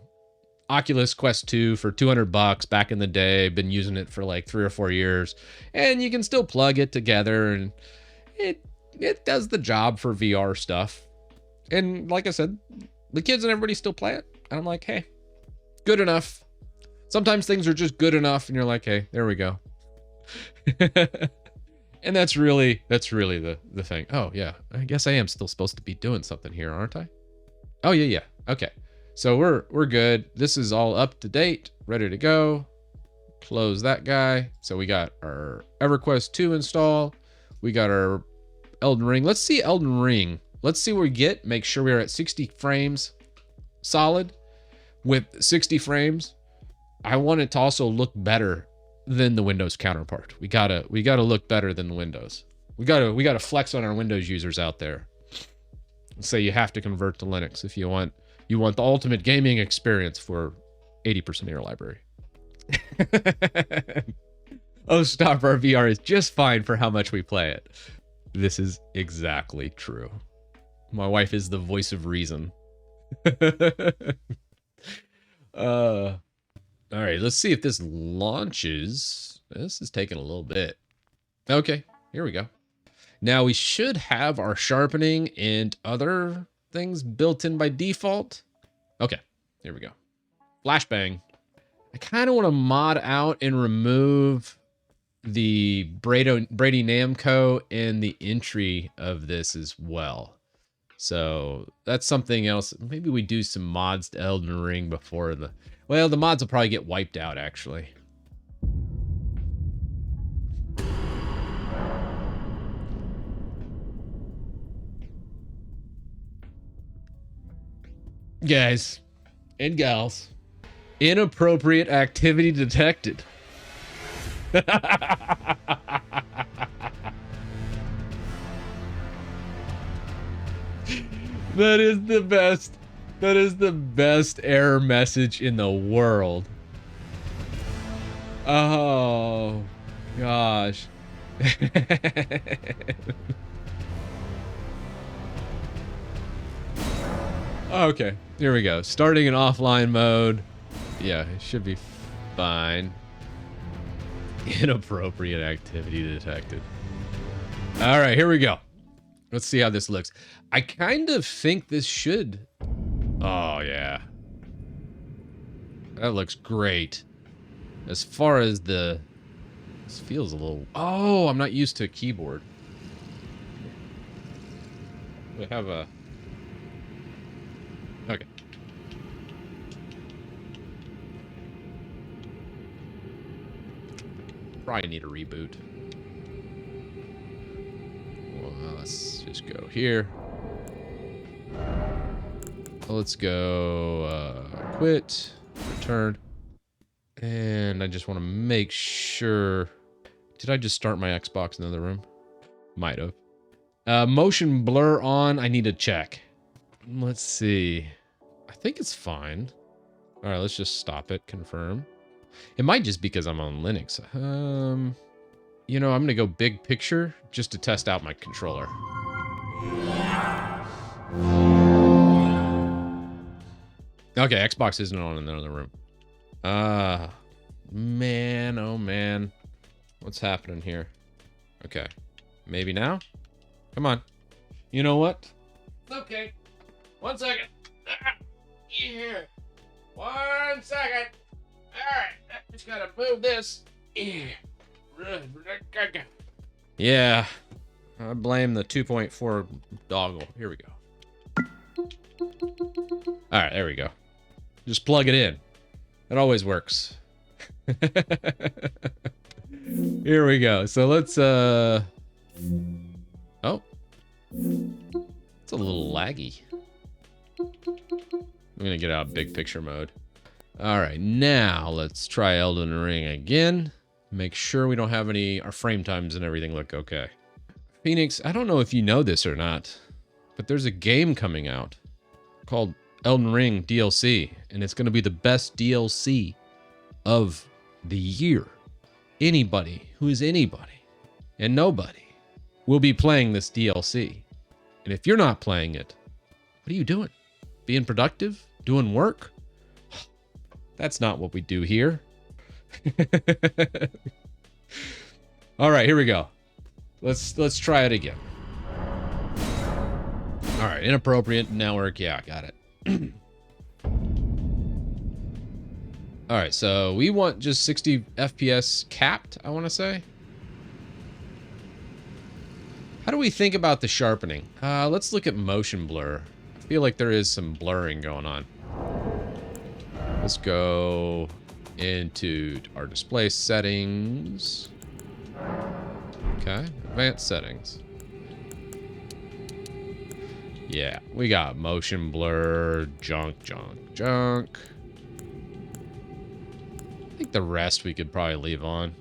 [SPEAKER 1] Oculus Quest 2 for $200 back in the day, been using it for like 3 or 4 years, and you can still plug it together and it does the job for VR stuff. And like I said, the kids and everybody still play it. And I'm like, hey, good enough. Sometimes things are just good enough and you're like, hey, there we go. And that's really the thing. Oh yeah, I guess I am still supposed to be doing something here, aren't I? Oh yeah. Okay. So we're good. This is all up to date, ready to go. Close that guy. So we got our Everquest 2 install. We got our Elden Ring. Let's see Elden Ring. Let's see what we get. Make sure we are at 60 frames solid. With 60 frames, I want it to also look better than the Windows counterpart. We gotta look better than the Windows. We gotta flex on our Windows users out there. Say you have to convert to Linux if you want the ultimate gaming experience for 80% of your library. Oh, stop! Our VR is just fine for how much we play it. This is exactly true. My wife is the voice of reason. All right, let's see if this launches. This is taking a little bit. Okay, here we go. Now we should have our sharpening and other things built in by default. Okay, here we go. Flashbang. I kind of want to mod out and remove the Brady Namco and the entry of this as well. So that's something else. Maybe we do some mods to Elden Ring before the mods will probably get wiped out actually. Guys and gals, inappropriate activity detected. That is the best. That is the best error message in the world. Oh, gosh. Okay, here we go. Starting in offline mode. Yeah, it should be fine. Inappropriate activity detected. All right, here we go. Let's see how this looks. I kind of think this should... Oh, yeah. That looks great. As far as the... This feels a little... Oh, I'm not used to a keyboard. We have a... Okay. Probably need a reboot. Well, let's just go here. Let's go quit, return. And I just want to make sure... Did I just start my Xbox in the other room? Might have. Motion blur on, I need to check. Let's see. I think it's fine. All right, let's just stop it, confirm. It might just because I'm on Linux. You know, I'm gonna go big picture just to test out my controller. Okay, Xbox isn't on in the other room. Man, oh man. What's happening here? Okay, maybe now? Come on. You know what? Okay. 1 second. Yeah. 1 second. All right. Just gotta move this. Yeah. I blame the 2.4 dongle. Here we go. All right, there we go. Just plug it in. It always works. Here we go. So let's oh. It's a little laggy. I'm gonna get out of big picture mode. All right, now let's try Elden Ring again. Make sure we don't have any, our frame times and everything look okay. Phoenix, I don't know if you know this or not, but there's a game coming out called Elden Ring DLC, and it's gonna be the best DLC of the year. Anybody who is anybody and nobody will be playing this DLC. And if you're not playing it, what are you doing? Being productive? Doing work? That's not what we do here. All right, here we go. Let's try it again. All right, inappropriate network. Yeah, got it. All right, so we want just 60 FPS capped, I want to say. How do we think about the sharpening? Let's look at motion blur. I feel like there is some blurring going on. Let's go into our display settings. Okay, advanced settings. Yeah, we got motion blur, junk. I think the rest we could probably leave on.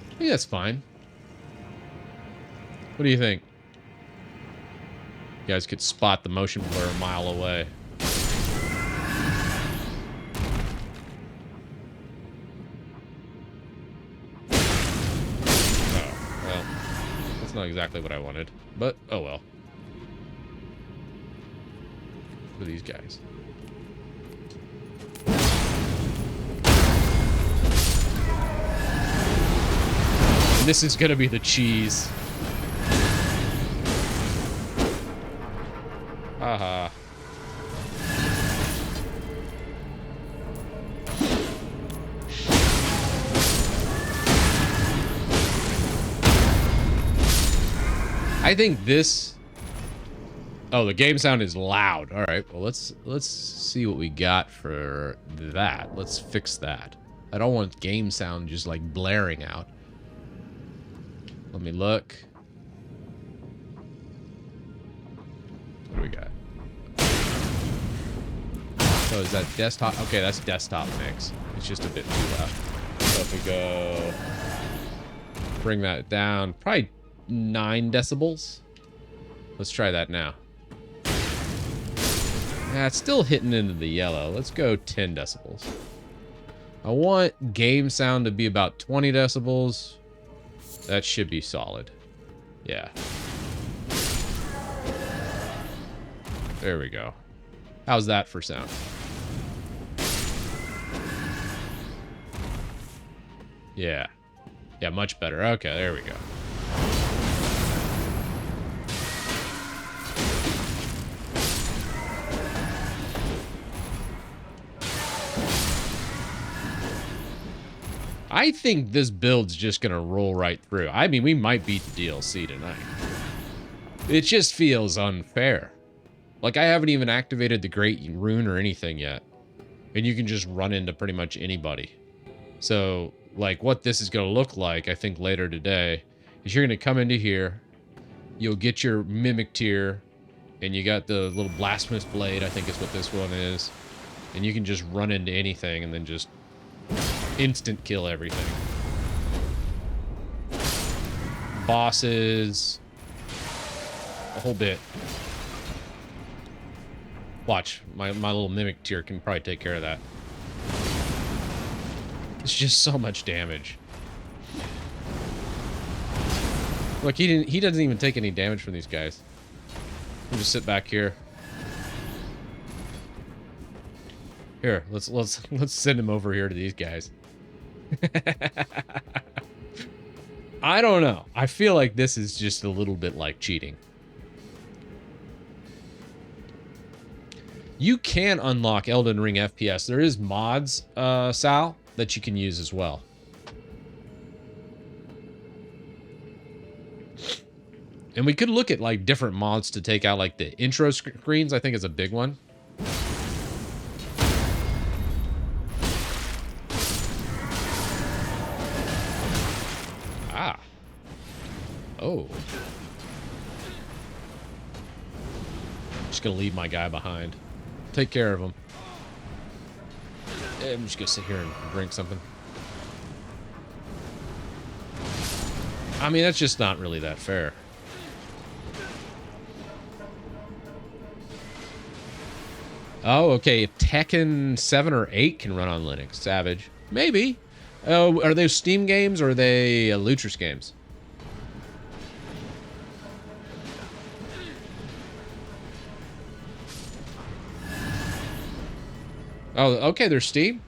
[SPEAKER 1] I think that's fine. What do you think? You guys could spot the motion blur a mile away. Oh, well. That's not exactly what I wanted. But, oh well. Who are these guys? This is gonna be the cheese. Haha. I think this... Oh, the game sound is loud. All right, well, let's see what we got for that. Let's fix that. I don't want game sound just like blaring out. Let me look. What do we got? Oh, is that desktop? Okay, that's desktop mix. It's just a bit too loud. So if we go... Bring that down. Probably 9 decibels. Let's try that now. Yeah, it's still hitting into the yellow. Let's go 10 decibels. I want game sound to be about 20 decibels. That should be solid. Yeah. There we go. How's that for sound? Yeah. Yeah, much better. Okay, there we go. I think this build's just gonna roll right through. I mean, we might beat the DLC tonight. It just feels unfair. Like, I haven't even activated the Great Rune or anything yet. And you can just run into pretty much anybody. So, like, what this is gonna look like, I think, later today, is you're gonna come into here, you'll get your Mimic tier, and you got the little Blasphemous Blade, I think is what this one is. And you can just run into anything and then just instant kill everything. Bosses. A whole bit. Watch. My little Mimic tier can probably take care of that. It's just so much damage. Look, he doesn't even take any damage from these guys. We'll just sit back here. Here, let's send him over here to these guys. I don't know. I feel like this is just a little bit like cheating. You can unlock Elden Ring FPS. There is mods, Sal, that you can use as well. And we could look at like different mods to take out like the intro screens. I think is a big one. Ah. Oh. Just gonna leave my guy behind. Take care of him. I'm just gonna sit here and drink something. I mean, that's just not really that fair. Oh, okay. If Tekken 7 or 8 can run on Linux, Savage. Maybe. Oh, are they Steam games or are they Lutris games? Oh, okay, they're Steam.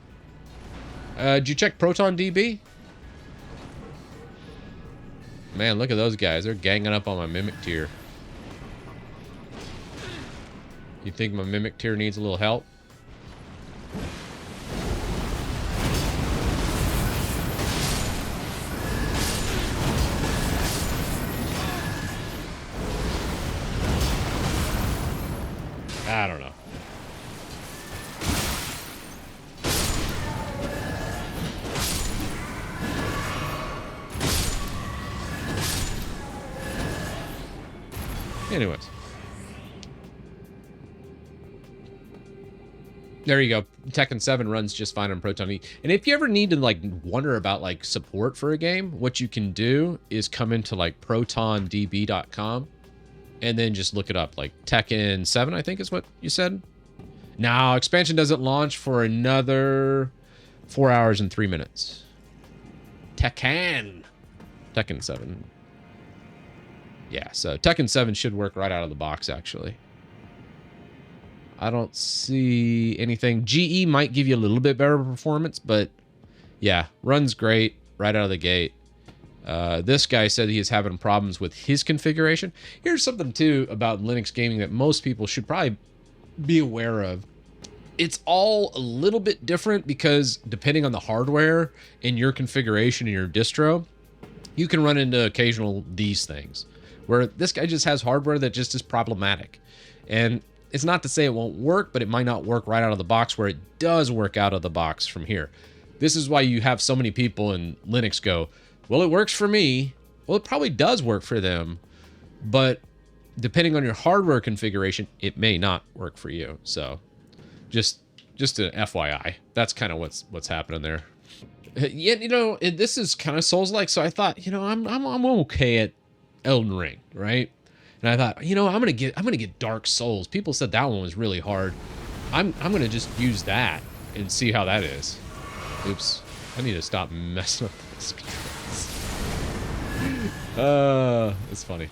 [SPEAKER 1] Did you check Proton DB? Man, look at those guys. They're ganging up on my Mimic tier. You think my Mimic tier needs a little help? I don't know. Anyways. There you go. Tekken 7 runs just fine on Proton E. And if you ever need to like wonder about like support for a game, what you can do is come into like protondb.com and then just look it up. Like Tekken 7, I think is what you said. Now, expansion doesn't launch for another 4 hours and 3 minutes. Tekken 7. Yeah, so Tekken 7 should work right out of the box, actually. I don't see anything. GE might give you a little bit better performance, but yeah, runs great right out of the gate. This guy said he is having problems with his configuration. Here's something, too, about Linux gaming that most people should probably be aware of. It's all a little bit different because depending on the hardware and your configuration and your distro, you can run into occasional these things. Where this guy just has hardware that just is problematic. And it's not to say it won't work, but it might not work right out of the box where it does work out of the box from here. This is why you have so many people in Linux go, well, it works for me. Well, it probably does work for them, but depending on your hardware configuration, it may not work for you. So just an FYI, that's kind of what's happening there. Yeah, you know, this is kind of Souls-like, so I thought, you know, I'm okay at Elden Ring, right? And I thought, you know, I'm gonna get Dark Souls. People said that one was really hard. I'm gonna just use that and see how that is. Oops, I need to stop messing up this. It's funny.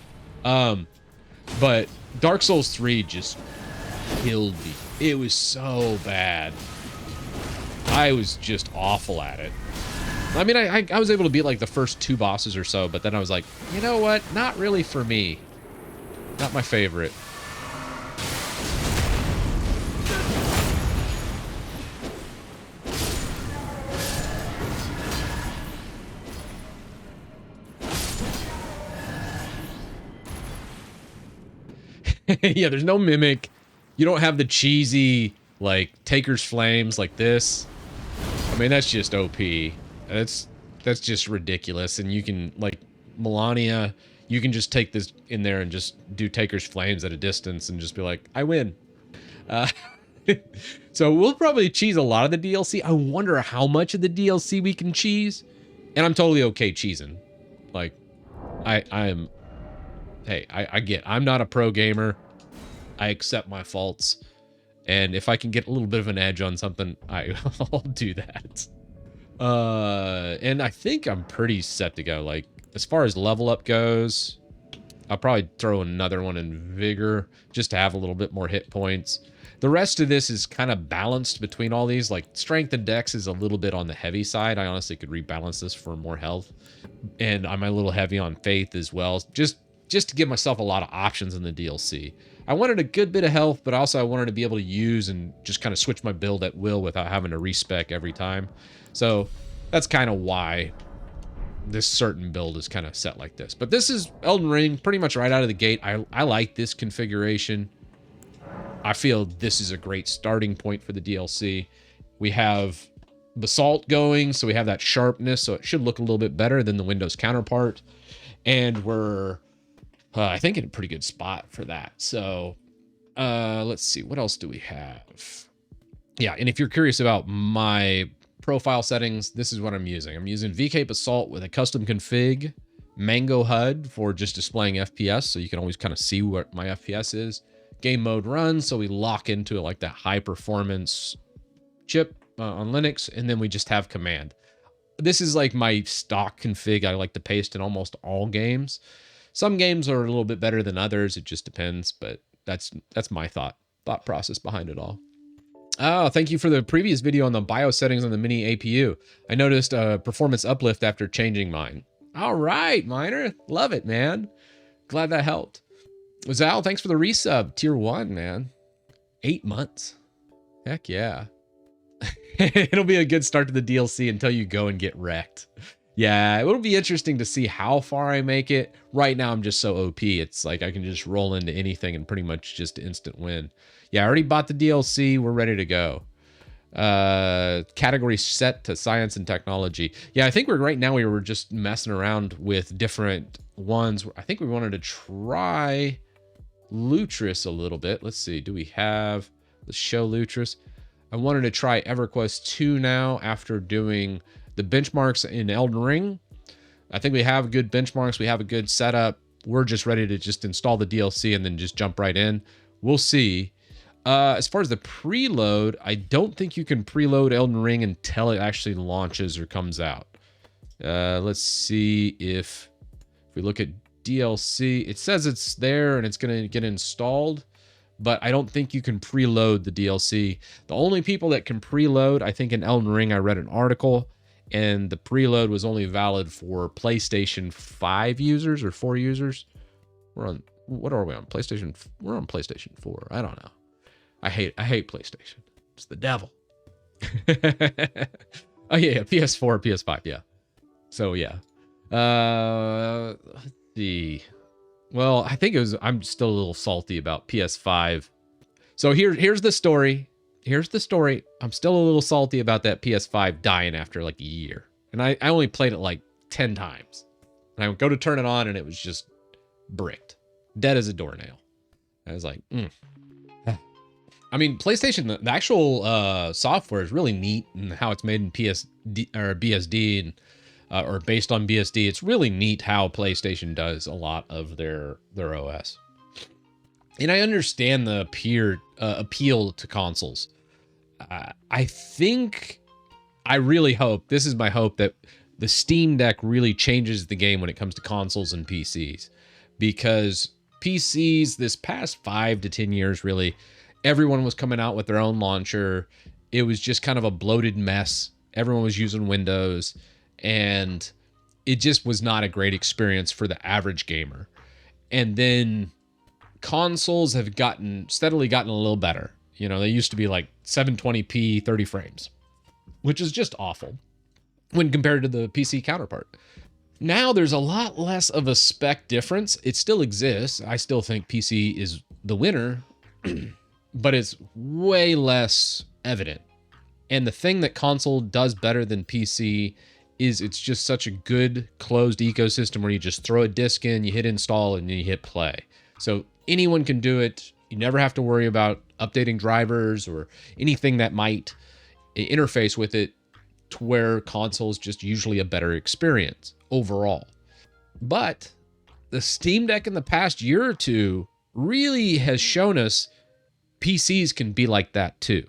[SPEAKER 1] But Dark Souls 3 just killed me. It was so bad. I was just awful at it. I mean, I was able to beat like the first 2 bosses or so, but then I was like, you know what? Not really for me. Not my favorite. Yeah, there's no mimic. You don't have the cheesy, like, Taker's Flames like this. I mean, that's just OP. That's just ridiculous. And you can, like, Melania, you can just take this in there and just do Taker's Flames at a distance and just be like, I win. So we'll probably cheese a lot of the DLC. I wonder how much of the DLC we can cheese. And I'm totally okay cheesing. Like, I'm... Hey, I get, I'm not a pro gamer. I accept my faults. And if I can get a little bit of an edge on something, I'll do that. And I think I'm pretty set to go. Like, as far as level up goes, I'll probably throw another one in Vigor just to have a little bit more hit points. The rest of this is kind of balanced between all these. Like, Strength and Dex is a little bit on the heavy side. I honestly could rebalance this for more health. And I'm a little heavy on Faith as well. Just to give myself a lot of options in the DLC. I wanted a good bit of health, but also I wanted to be able to use and just kind of switch my build at will without having to respec every time. So that's kind of why this certain build is kind of set like this. But this is Elden Ring pretty much right out of the gate. I like this configuration. I feel this is a great starting point for the DLC. We have Basalt going, so we have that sharpness, so it should look a little bit better than the Windows counterpart. And we're I think in a pretty good spot for that. So let's see, what else do we have? Yeah, and if you're curious about my profile settings, this is what I'm using. I'm using VK Basalt with a custom config, Mango HUD for just displaying FPS, so you can always kind of see what my FPS is. Game mode run, so we lock into it like that high performance chip on Linux, and then we just have command. This is like my stock config I like to paste in almost all games. Some games are a little bit better than others. It just depends, but that's my thought process behind it all. Oh, thank you for the previous video on the BIOS settings on the mini APU. I noticed a performance uplift after changing mine. All right, Miner. Love it, man. Glad that helped. Zal, thanks for the resub. Tier 1, man. 8 months. Heck yeah. It'll be a good start to the DLC until you go and get wrecked. Yeah, it'll be interesting to see how far I make it. Right now, I'm just so OP. It's like I can just roll into anything and pretty much just instant win. Yeah, I already bought the DLC. We're ready to go. Category set to science and technology. Yeah, I think right now we were just messing around with different ones. I think we wanted to try Lutris a little bit. Let's see. Do we have the show Lutris? I wanted to try Everquest 2 now after doing the benchmarks in Elden Ring. I think we have good benchmarks. We have a good setup. We're just ready to just install the DLC and then just jump right in. We'll see. As far as the preload, I don't think you can preload Elden Ring until it actually launches or comes out. Let's see if we look at DLC. It says it's there and it's going to get installed, but I don't think you can preload the DLC. The only people that can preload, I think in Elden Ring, I read an article, and the preload was only valid for PlayStation 5 users or 4 users. We're on, what are we on? PlayStation? We're on PlayStation 4. I don't know. I hate PlayStation. It's the devil. Oh yeah, PS4, PS5, yeah. So yeah. Let's see. Well, I think I'm still a little salty about PS5. So here's the story. Here's the story. I'm still a little salty about that PS5 dying after like a year. And I only played it like 10 times. And I would go to turn it on and it was just bricked. Dead as a doornail. I was like, I mean, PlayStation, the actual software is really neat and how it's made in BSD. And or based on BSD. It's really neat how PlayStation does a lot of their OS. And I understand the appeal to consoles. I really hope, this is my hope, that the Steam Deck really changes the game when it comes to consoles and PCs. Because PCs, this past 5 to 10 years, really, everyone was coming out with their own launcher. It was just kind of a bloated mess. Everyone was using Windows, and it just was not a great experience for the average gamer. And then consoles have steadily gotten a little better. You know, they used to be like 720p, 30 frames, which is just awful when compared to the PC counterpart. Now there's a lot less of a spec difference. It still exists. I still think PC is the winner, but it's way less evident. And the thing that console does better than PC is it's just such a good closed ecosystem where you just throw a disk in, you hit install, and you hit play. So anyone can do it. You never have to worry about updating drivers or anything that might interface with it, to where console is just usually a better experience overall. But the Steam Deck in the past year or two really has shown us PCs can be like that too.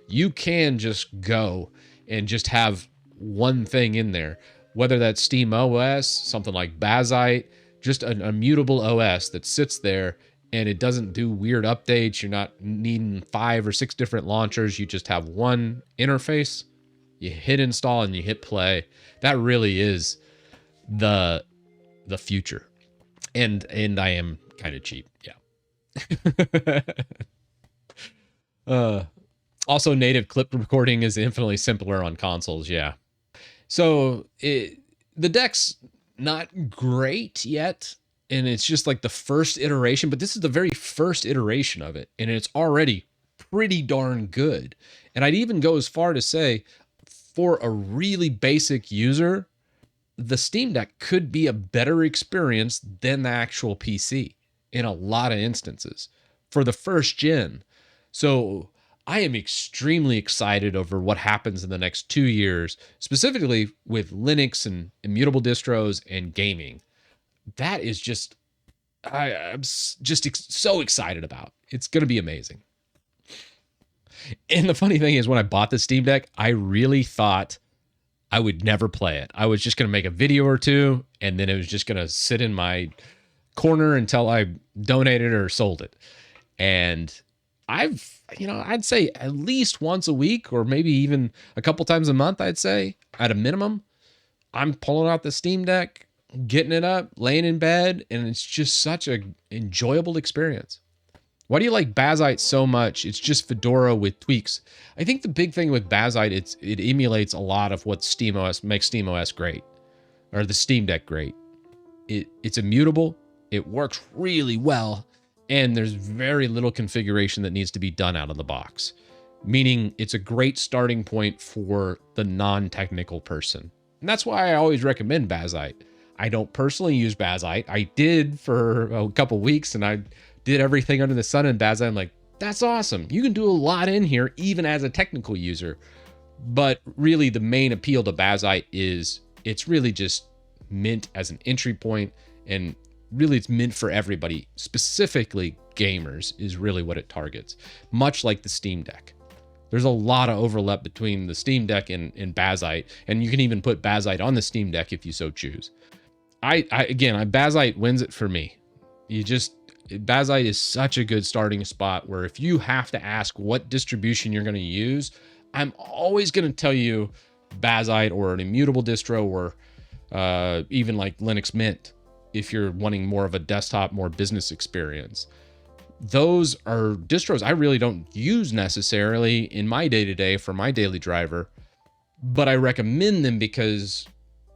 [SPEAKER 1] You can just go and just have one thing in there, whether that's Steam OS, something like Bazite, just an immutable OS that sits there and it doesn't do weird updates. You're not needing 5 or 6 different launchers. You just have one interface. You hit install and you hit play. That really is the future. And I am kind of cheap. Yeah. Also, native clip recording is infinitely simpler on consoles. Yeah. So the deck's not great yet, and it's just like the first iteration, but this is the very first iteration of it, and it's already pretty darn good. And I'd even go as far to say, for a really basic user, the Steam Deck could be a better experience than the actual PC in a lot of instances for the first gen. So I am extremely excited over what happens in the next 2 years, specifically with Linux and immutable distros and gaming. That is just, I'm just so excited about. It's going to be amazing. And the funny thing is, when I bought the Steam Deck, I really thought I would never play it. I was just going to make a video or two, and then it was just going to sit in my corner until I donated or sold it. And I'd say at least once a week, or maybe even a couple times a month, I'd say at a minimum, I'm pulling out the Steam Deck, getting it up, laying in bed, and it's just such an enjoyable experience. Why do you like Bazite so much? It's just Fedora with tweaks. I think the big thing with Bazite, it emulates a lot of what SteamOS makes SteamOS great, or the Steam Deck great. It's immutable, it works really well, and there's very little configuration that needs to be done out of the box. Meaning it's a great starting point for the non-technical person. And that's why I always recommend Bazite. I don't personally use Bazite. I did for a couple weeks, and I did everything under the sun in Bazite. I'm like, that's awesome. You can do a lot in here, even as a technical user. But really, the main appeal to Bazite is it's really just meant as an entry point, and really it's meant for everybody. Specifically, gamers is really what it targets, much like the Steam Deck. There's a lot of overlap between the Steam Deck and Bazite, and you can even put Bazite on the Steam Deck if you so choose. Bazite wins it for me. Bazite is such a good starting spot where if you have to ask what distribution you're going to use, I'm always going to tell you Bazite or an immutable distro, or even like Linux Mint if you're wanting more of a desktop, more business experience. Those are distros I really don't use necessarily in my day-to-day for my daily driver, but I recommend them because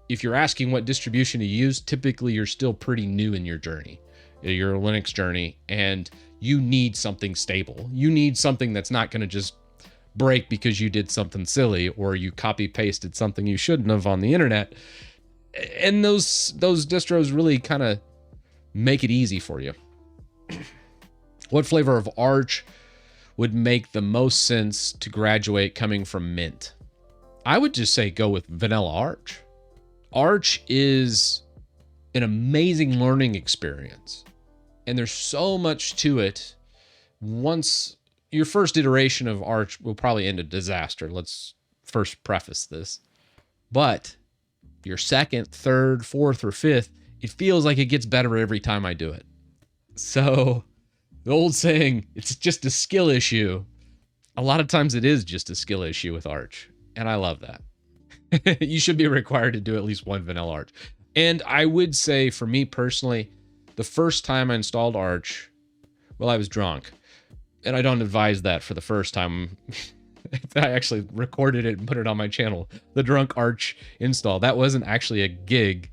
[SPEAKER 1] if you're asking what distribution to use, typically you're still pretty new in your journey, your Linux journey, and you need something stable. You need something that's not going to just break because you did something silly or you copy pasted something you shouldn't have on the internet. And those distros really kind of make it easy for you. What flavor of Arch would make the most sense to graduate coming from Mint? I would just say go with Vanilla Arch. Arch is an amazing learning experience, and there's so much to it. Once your first iteration of Arch will probably end a disaster. Let's first preface this. But your second, third, fourth, or fifth, it feels like it gets better every time I do it. So the old saying, it's just a skill issue. A lot of times it is just a skill issue with Arch, and I love that. You should be required to do at least one vanilla Arch. And I would say, for me personally, the first time I installed Arch, well, I was drunk. And I don't advise that for the first time. I actually recorded it and put it on my channel. The drunk Arch install. That wasn't actually a gig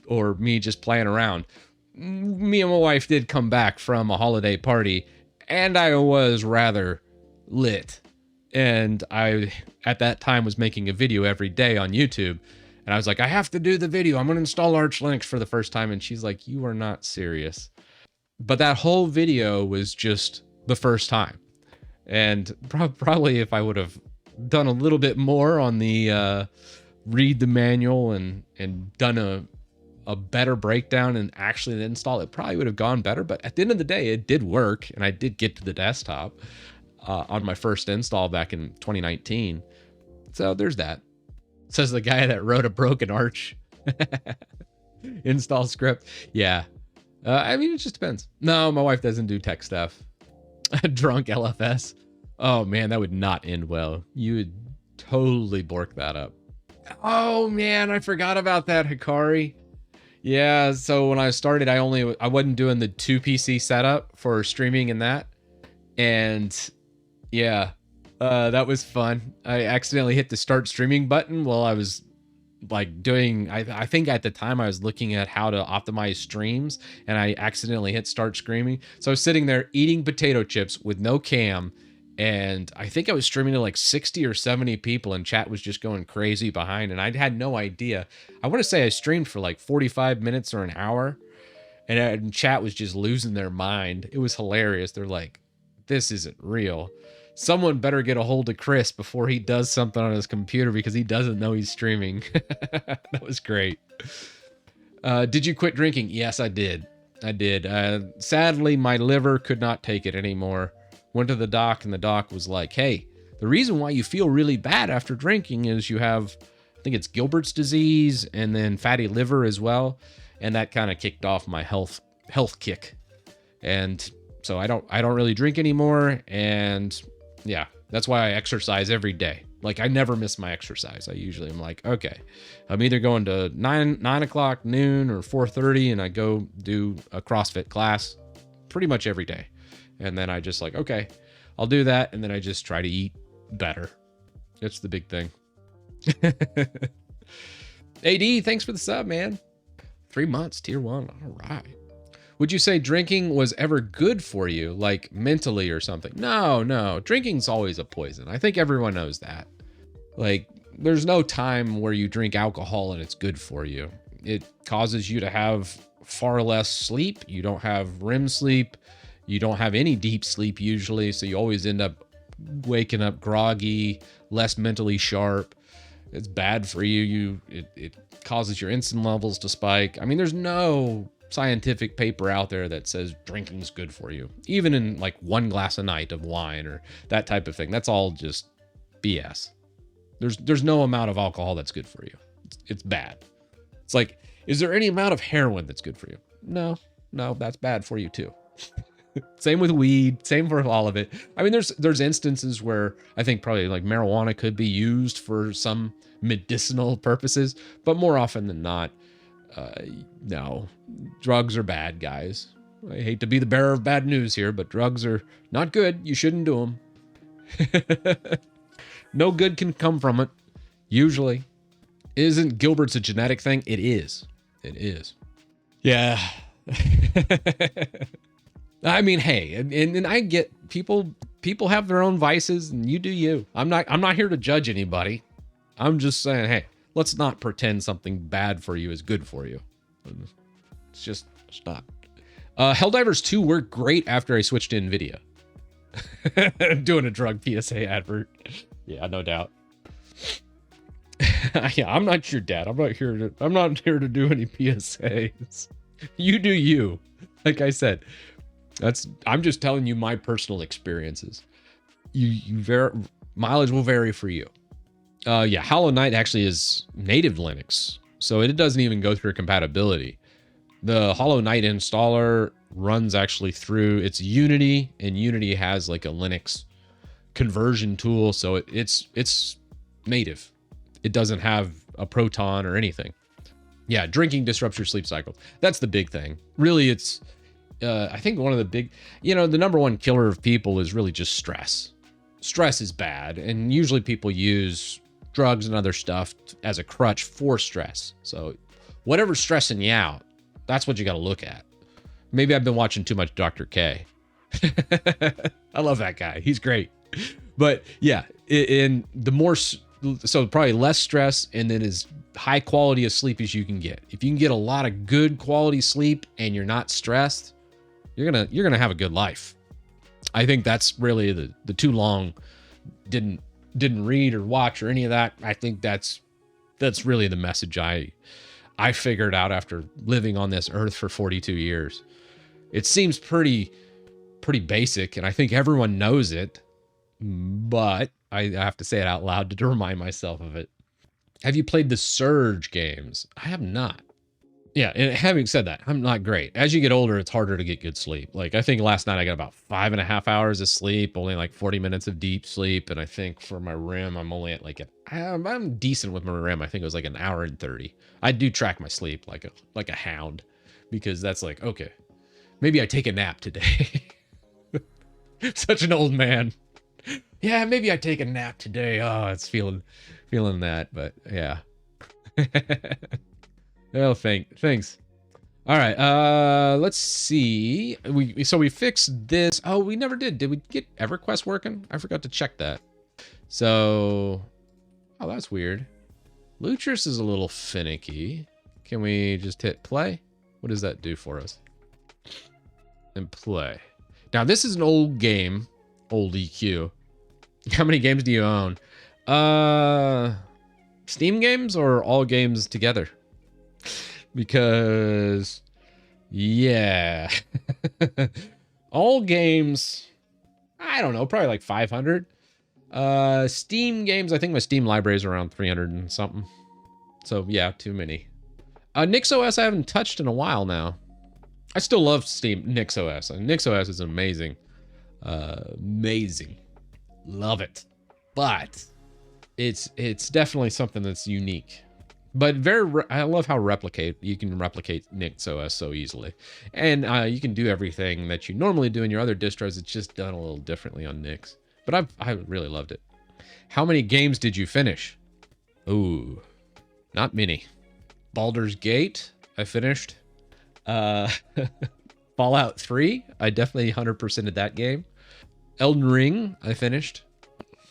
[SPEAKER 1] or me just playing around. Me and my wife did come back from a holiday party, and I was rather lit. And I, at that time, was making a video every day on YouTube. And I was like, I have to do the video. I'm going to install Arch Linux for the first time. And she's like, you are not serious. But that whole video was just the first time. And probably if I would have done a little bit more on the read the manual and done a better breakdown and actually install it, probably would have gone better. But at the end of the day, it did work, and I did get to the desktop on my first install back in 2019. So there's that. Says the guy that wrote a broken Arch install script. Yeah. I mean, it just depends. No, my wife doesn't do tech stuff. Drunk LFS. Oh man, that would not end well. You would totally bork that up. Oh man, I forgot about that, Hikari. Yeah, so when I started, I wasn't doing the 2 PC setup for streaming and that. And yeah, that was fun. I accidentally hit the start streaming button while I was like doing, I think at the time I was looking at how to optimize streams, and I accidentally hit start streaming. So I was sitting there eating potato chips with no cam, and I think I was streaming to like 60 or 70 people, and chat was just going crazy behind, and I had no idea. I want to say I streamed for like 45 minutes or an hour, and chat was just losing their mind. It was hilarious. They're like, this isn't real. Someone better get a hold of Chris before he does something on his computer, because he doesn't know he's streaming. That was great. Did you quit drinking? Yes, I did. I did. Sadly, my liver could not take it anymore. Went to the doc, and the doc was like, hey, the reason why you feel really bad after drinking is you have, I think it's Gilbert's disease and then fatty liver as well. And that kind of kicked off my health kick. And so I don't really drink anymore. And yeah, that's why I exercise every day. Like, I never miss my exercise. I usually am like, okay, I'm either going to 9 o'clock, noon, or 4:30, and I go do a CrossFit class pretty much every day. And then I just like, okay, I'll do that. And then I just try to eat better. That's the big thing. AD, thanks for the sub, man. 3 months, tier 1. All right. Would you say drinking was ever good for you, like mentally or something? No. Drinking's always a poison. I think everyone knows that. Like, there's no time where you drink alcohol and it's good for you. It causes you to have far less sleep. You don't have REM sleep. You don't have any deep sleep usually. So you always end up waking up groggy, less mentally sharp. It's bad for you. It causes your insulin levels to spike. I mean, there's no scientific paper out there that says drinking's good for you, even in like 1 glass a night of wine or that type of thing. That's all just BS. There's no amount of alcohol that's good for you. It's bad. It's like, is there any amount of heroin that's good for you? No, that's bad for you too. Same with weed, same for all of it. I mean, there's instances where I think probably like marijuana could be used for some medicinal purposes, but more often than not, no, drugs are bad, guys. I hate to be the bearer of bad news here, but drugs are not good. You shouldn't do them. No good can come from it, usually. Isn't Gilbert's a genetic thing? It is. It is. Yeah. I mean, hey, and I get people have their own vices, and you do you. I'm not here to judge anybody. I'm just saying, hey, let's not pretend something bad for you is good for you. It's just not. Helldivers 2 worked great after I switched to NVIDIA. Doing a drug PSA advert. Yeah, no doubt. Yeah, I'm not your dad. I'm not here to do any PSAs. You do you. Like I said, I'm just telling you my personal experiences. Mileage will vary for you. Yeah, Hollow Knight actually is native Linux, so it doesn't even go through compatibility. The Hollow Knight installer runs actually through its Unity, and Unity has like a Linux conversion tool, so it's native. It doesn't have a Proton or anything. Yeah, drinking disrupts your sleep cycle. That's the big thing. Really, it's I think one of the big, the number one killer of people is really just stress. Stress is bad, and usually people use drugs and other stuff as a crutch for stress. So whatever's stressing you out, that's what you got to look at. Maybe I've been watching too much Dr. K. I love that guy. He's great. But yeah, in the more, so probably less stress, and then as high quality of sleep as you can get. If you can get a lot of good quality sleep and you're not stressed, you're gonna have a good life. I think that's really the too long didn't read or watch or any of that. I think that's really the message I figured out after living on this earth for 42 years. It seems pretty basic, and I think everyone knows it, but I have to say it out loud to remind myself of it. Have you played the Surge games? I have not. Yeah, and having said that, I'm not great. As you get older, it's harder to get good sleep. Like, I think last night I got about 5.5 hours of sleep, only like 40 minutes of deep sleep. And I think for my REM, I'm only at like I'm decent with my REM. I think it was like an hour and 30. I do track my sleep like a hound, because that's like, okay, maybe I take a nap today. Such an old man. Yeah, maybe I take a nap today. Oh, it's feeling that, but yeah. Oh, thanks. All right, let's see. We fixed this. Oh, we never did. Did we get EverQuest working? I forgot to check that. So, oh, that's weird. Lutris is a little finicky. Can we just hit play? What does that do for us? And play. Now, this is an old game. Old EQ. How many games do you own? Steam games or all games together? Because, yeah. All games, I don't know, probably like 500. Steam games, I think my Steam library is around 300 and something. So, yeah, too many. NixOS I haven't touched in a while now. I still love Steam NixOS. NixOS is amazing. Amazing. Love it. But it's definitely something that's unique. But I love how you can replicate NixOS so easily. And you can do everything that you normally do in your other distros. It's just done a little differently on Nix. But I really loved it. How many games did you finish? Ooh, not many. Baldur's Gate, I finished. Fallout 3, I definitely 100%ed that game. Elden Ring, I finished.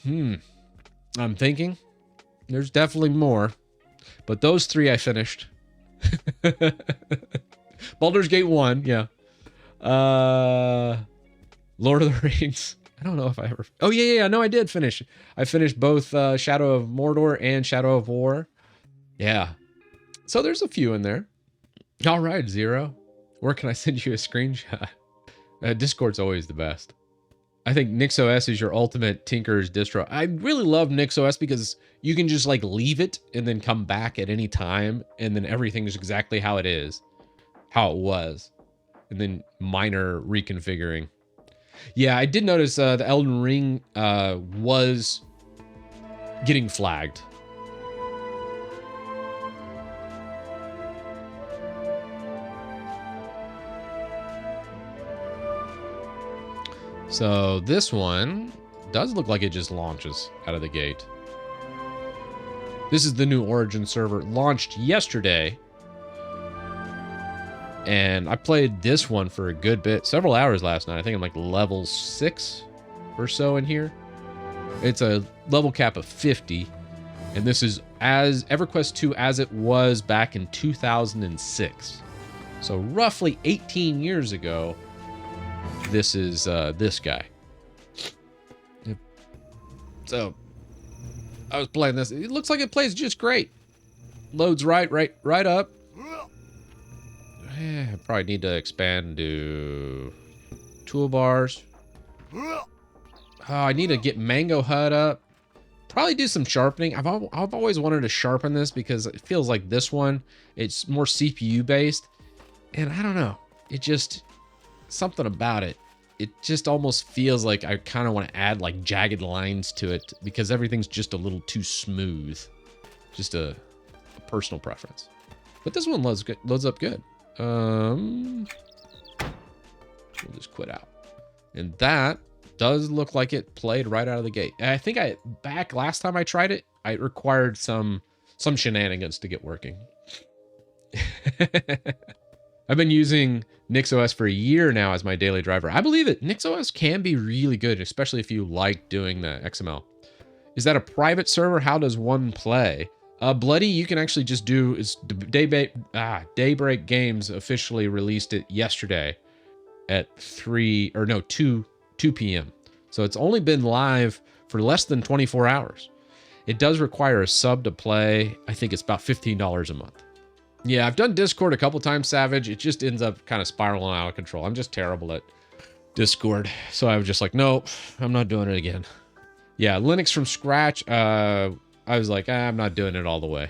[SPEAKER 1] I'm thinking. There's definitely more. But those 3 I finished. Baldur's Gate 1, yeah. Lord of the Rings. I don't know if I ever... Oh, yeah, no, I did finish. I finished both Shadow of Mordor and Shadow of War. Yeah. So there's a few in there. All right, Zero. Where can I send you a screenshot? Discord's always the best. I think NixOS is your ultimate tinker's distro. I really love NixOS because you can just like leave it and then come back at any time, and then everything is exactly how it is, how it was, and then minor reconfiguring. Yeah, I did notice the Elden Ring was getting flagged. So this one does look like it just launches out of the gate. This is the new Origin server, launched yesterday. And I played this one for a good bit, several hours last night. I think I'm like level 6 or so in here. It's a level cap of 50. And this is as EverQuest 2 as it was back in 2006. So roughly 18 years ago, this is this guy. So I was playing this. It looks like it plays just great. Loads right up. I probably need to expand to toolbars. Oh, I need to get Mango Hut up. Probably do some sharpening. I've always wanted to sharpen this because it feels like this one, it's more CPU based. And I don't know. It just, something about it. It just almost feels like I kind of want to add like jagged lines to it because everything's just a little too smooth. Just a personal preference. But this one loads up good. We'll just quit out. And that does look like it played right out of the gate. And I think back last time I tried it, I required some shenanigans to get working. I've been using NixOS for a year now as my daily driver. I believe it. NixOS can be really good, especially if you like doing the XML. Is that a private server? How does one play? Bloody, you can actually just do, Daybreak Games officially released it yesterday at 2 p.m. So it's only been live for less than 24 hours. It does require a sub to play. I think it's about $15 a month. Yeah, I've done Discord a couple times, Savage. It just ends up kind of spiraling out of control. I'm just terrible at Discord. So I was just like, nope, I'm not doing it again. Yeah, Linux from scratch. I was like, I'm not doing it all the way.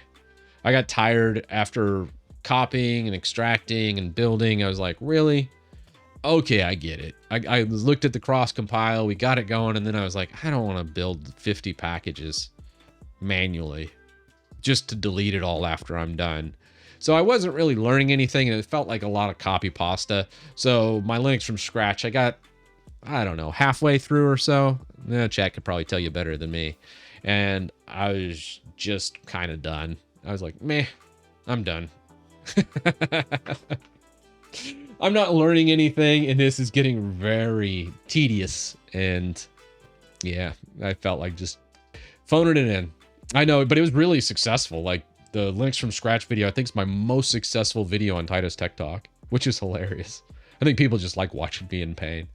[SPEAKER 1] I got tired after copying and extracting and building. I was like, really? Okay, I get it. I looked at the cross compile. We got it going. And then I was like, I don't want to build 50 packages manually just to delete it all after I'm done. So I wasn't really learning anything, and it felt like a lot of copy pasta. So my Linux from scratch, I got, I don't know, halfway through or so. Chat could probably tell you better than me. And I was just kind of done. I was like, meh, I'm done. I'm not learning anything, and this is getting very tedious. And yeah, I felt like just phoning it in. I know, but it was really successful. Like, the Linux from scratch video, I think, is my most successful video on Titus Tech Talk, which is hilarious. I think people just like watching me in pain.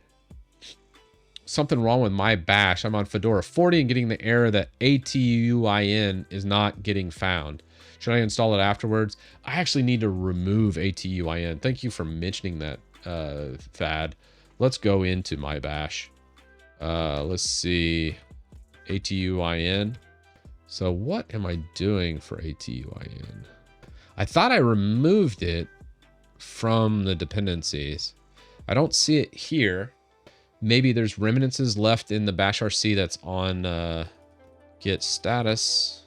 [SPEAKER 1] Something wrong with my bash. I'm on Fedora 40 and getting the error that ATUIN is not getting found. Should I install it afterwards? I actually need to remove ATUIN. Thank you for mentioning that, Thad. Let's go into my bash. Let's see. ATUIN. So what am I doing for ATUIN? I thought I removed it from the dependencies. I don't see it here. Maybe there's remnants left in the bash RC that's on git status.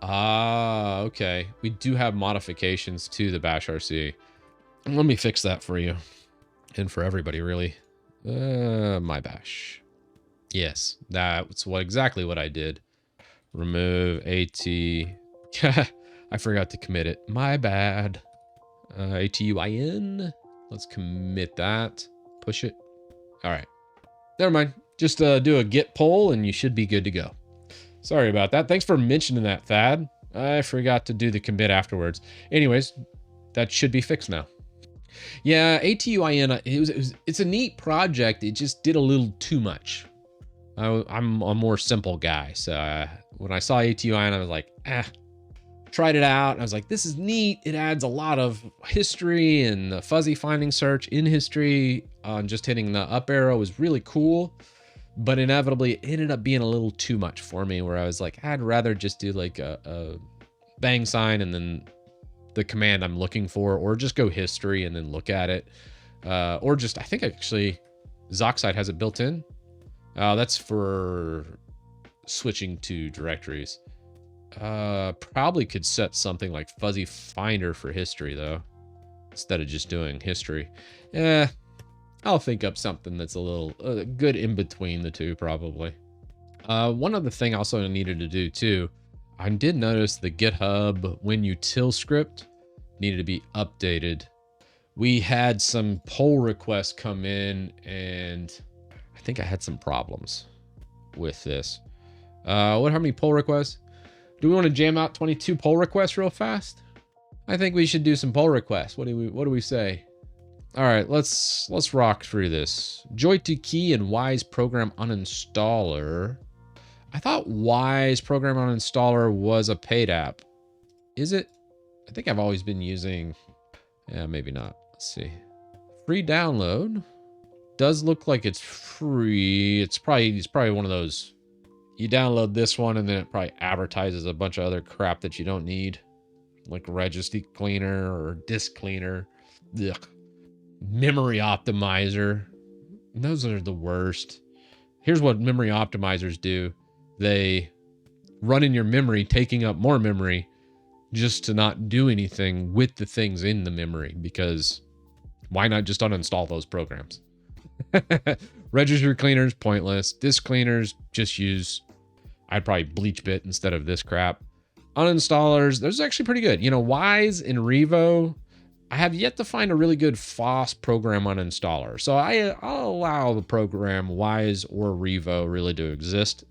[SPEAKER 1] Ah, okay. We do have modifications to the bash RC. Let me fix that for you. And for everybody, really. My bash. Yes, that's exactly what I did. Remove AT. I forgot to commit it. My bad. ATUIN. Let's commit that. Push it. All right. Never mind. Just do a git pull and you should be good to go. Sorry about that. Thanks for mentioning that, Thad. I forgot to do the commit afterwards. Anyways, that should be fixed now. Yeah, ATUIN, it's a neat project. It just did a little too much. I'm a more simple guy. So when I saw ATUIN, I was like, tried it out. And I was like, this is neat. It adds a lot of history, and the fuzzy finding search in history on just hitting the up arrow was really cool. But inevitably, it ended up being a little too much for me, where I was like, I'd rather just do like a bang sign and then the command I'm looking for, or just go history and then look at it. Or just, I think actually Zoxide has it built in. That's for switching to directories. Probably could set something like fuzzy finder for history though, instead of just doing history. I'll think up something that's a little good in between the two, probably. One other thing I also needed to do too, I did notice the GitHub WinUtil script needed to be updated. We had some pull requests come in, and I think I had some problems with this. How many pull requests? Do we want to jam out 22 pull requests real fast? I think we should do some pull requests. What do we say? All right, let's rock through this. Joy to key and Wise program uninstaller. I thought Wise Program Uninstaller was a paid app. Is it? I think I've always been using... Yeah, maybe not. Let's see. Free download. Does look like it's free. It's probably one of those... You download this one and then it probably advertises a bunch of other crap that you don't need. Like Registry Cleaner or Disk Cleaner. Ugh. Memory Optimizer. Those are the worst. Here's what memory optimizers do. They run in your memory, taking up more memory just to not do anything with the things in the memory, because why not just uninstall those programs? Registry Cleaners, pointless. Disk Cleaners, just use... I'd probably bleach bit instead of this crap. Uninstallers, those are actually pretty good. You know, Wise and Revo, I have yet to find a really good FOSS program uninstaller. So I'll allow the program Wise or Revo really to exist.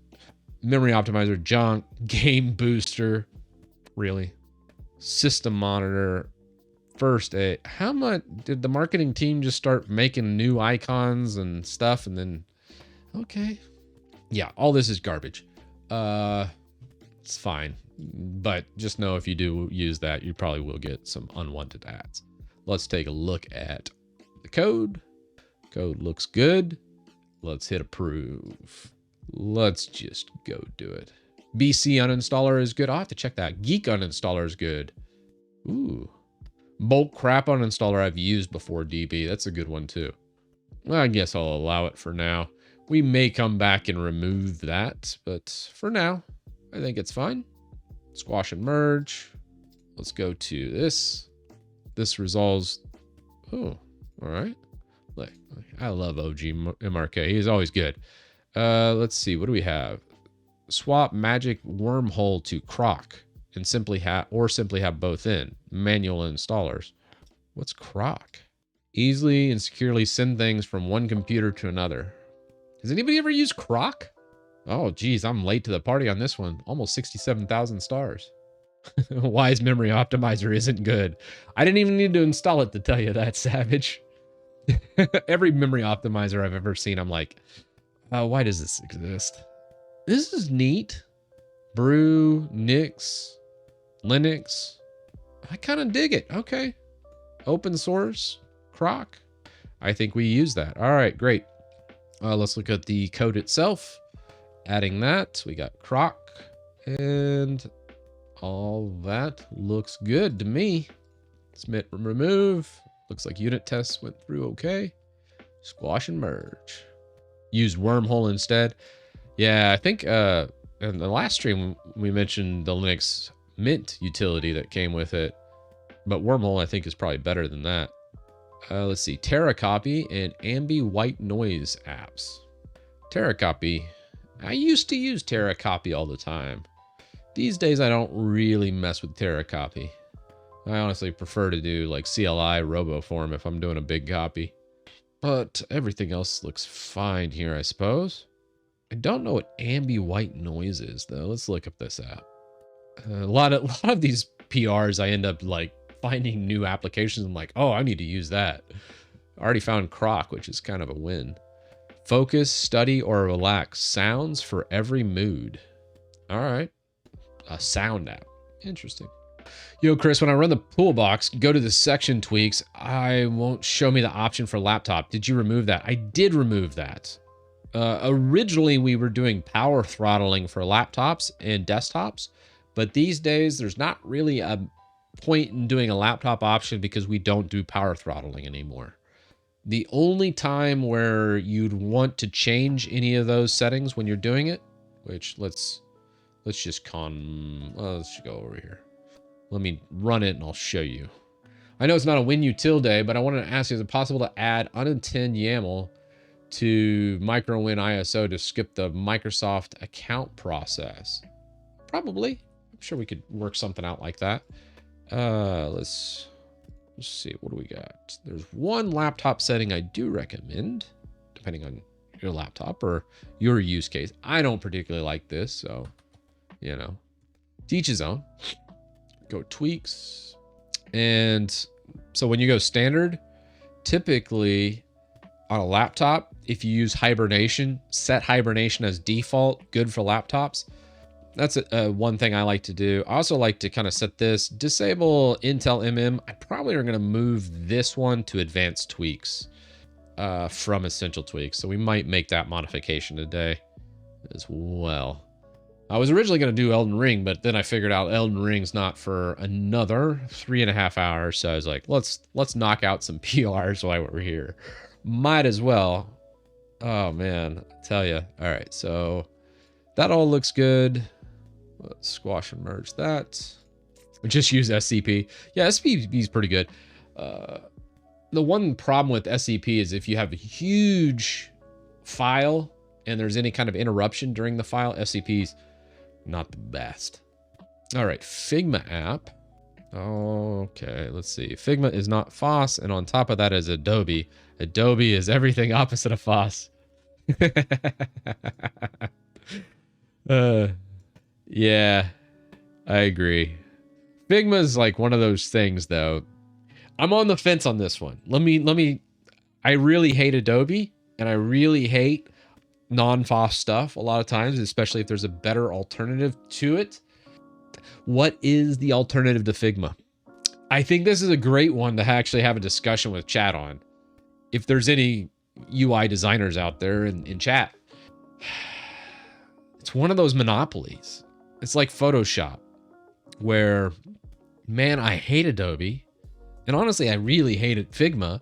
[SPEAKER 1] Memory Optimizer, junk. Game Booster, really. System Monitor, First Aid. How much did the marketing team just start making new icons and stuff and then... Okay. Yeah, all this is garbage. It's fine. But just know if you do use that, you probably will get some unwanted ads. Let's take a look at the code. Code looks good. Let's hit approve. Let's just go do it. BC uninstaller is good. I'll have to check that. Geek uninstaller is good. Ooh. Bulk crap uninstaller I've used before, DB. That's a good one too. Well, I guess I'll allow it for now. We may come back and remove that, but for now, I think it's fine. Squash and merge. Let's go to this. This resolves. Oh, all right. Look, I love OG MRK. He's always good. Let's see. What do we have? Swap magic wormhole to Croc and simply have both in. Manual installers. What's Croc? Easily and securely send things from one computer to another. Has anybody ever used Croc? Oh, geez, I'm late to the party on this one. Almost 67,000 stars. Wise Memory Optimizer isn't good. I didn't even need to install it to tell you that, Savage. Every memory optimizer I've ever seen, I'm like, why does this exist? This is neat. Brew, Nix, Linux. I kind of dig it. Okay. Open source, Croc. I think we use that. All right, great. Let's look at the code itself. Adding that, we got Croc, and all that looks good to me. Submit and remove. Looks like unit tests went through okay. Squash and merge. Use wormhole instead. Yeah, I think in the last stream we mentioned the Linux Mint utility that came with it, but wormhole I think is probably better than that. Let's see, Terracopy and Ambi White Noise apps. Terracopy. I used to use Terracopy all the time. These days I don't really mess with Terracopy. I honestly prefer to do like CLI RoboForm if I'm doing a big copy. But everything else looks fine here, I suppose. I don't know what Ambi White Noise is though. Let's look up this app. A lot of these PRs I end up like finding new applications. I'm like, oh, I need to use that. I already found Croc, which is kind of a win. Focus, study, or relax. Sounds for every mood. All right. A sound app. Interesting. Yo, Chris, when I run the toolbox, go to the section tweaks, I won't show me the option for laptop. Did you remove that? I did remove that. Originally, we were doing power throttling for laptops and desktops, but these days, there's not really a point in doing a laptop option because we don't do power throttling anymore. The only time where you'd want to change any of those settings when you're doing it, which let's just let's go over here. Let me run it and I'll show you. I know it's not a WinUtil day, but I wanted to ask you, is it possible to add unintended YAML to MicroWin ISO to skip the Microsoft account process? Probably. I'm sure we could work something out like that. Let's see, what do we got? There's one laptop setting I do recommend, depending on your laptop or your use case. I don't particularly like this, so, you know, to each his own. Go tweaks. And so when you go standard, typically on a laptop, if you use hibernation, set hibernation as default, good for laptops. That's one thing I like to do. I also like to kind of set this, disable Intel MM. I probably are going to move this one to advanced tweaks from essential tweaks. So we might make that modification today as well. I was originally going to do Elden Ring, but then I figured out Elden Ring's not for another 3.5 hours. So I was like, let's knock out some PRs while we're here. Might as well. Oh man, I tell you. All right, so that all looks good. Let's squash and merge that. Just use SCP. Yeah, SCP is pretty good. The one problem with SCP is if you have a huge file and there's any kind of interruption during the file, SCP's not the best. All right, Figma app. Okay, let's see. Figma is not FOSS, and on top of that is Adobe. Adobe is everything opposite of FOSS. Yeah, I agree. Figma is like one of those things, though. I'm on the fence on this one. I really hate Adobe, and I really hate non-FOSS stuff a lot of times, especially if there's a better alternative to it. What is the alternative to Figma? I think this is a great one to actually have a discussion with chat on. If there's any UI designers out there in chat. It's one of those monopolies. It's like Photoshop, where, man, I hate Adobe. And honestly, I really hated Figma.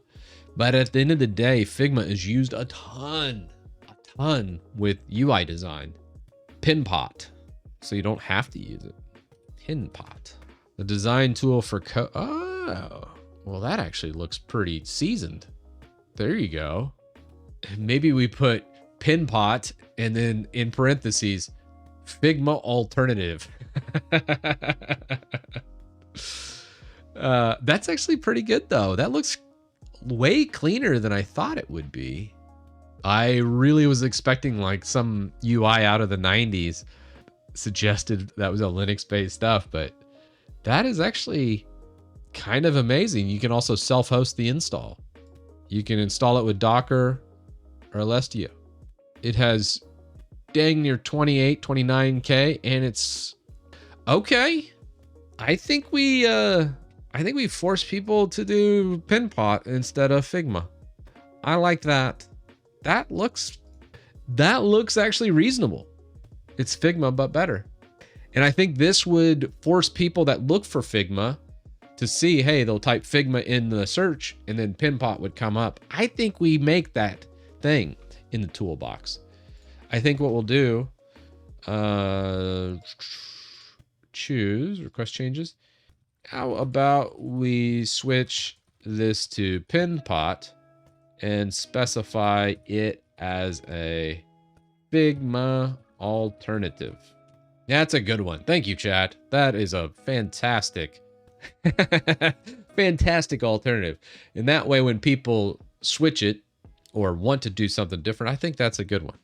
[SPEAKER 1] But at the end of the day, Figma is used a ton with UI design. Pinpot. So you don't have to use it. Pinpot. The design tool for code. Oh, well, that actually looks pretty seasoned. There you go. Maybe we put Pinpot and then in parentheses, Figma alternative. That's actually pretty good, though. That looks way cleaner than I thought it would be. I really was expecting like some UI out of the 90s suggested that was a Linux-based stuff, but that is actually kind of amazing. You can also self-host the install. You can install it with Docker or Alestio. It has dang near 29K, and it's okay. I think we force people to do Pinpot instead of Figma. I like that. That looks actually reasonable. It's Figma, but better. And I think this would force people that look for Figma to see, hey, they'll type Figma in the search and then Pinpot would come up. I think we make that thing in the toolbox. I think what we'll do, choose request changes. How about we switch this to Pinpot and specify it as a Figma alternative? That's a good one. Thank you, chat. That is a fantastic, fantastic alternative. And that way, when people switch it or want to do something different, I think that's a good one.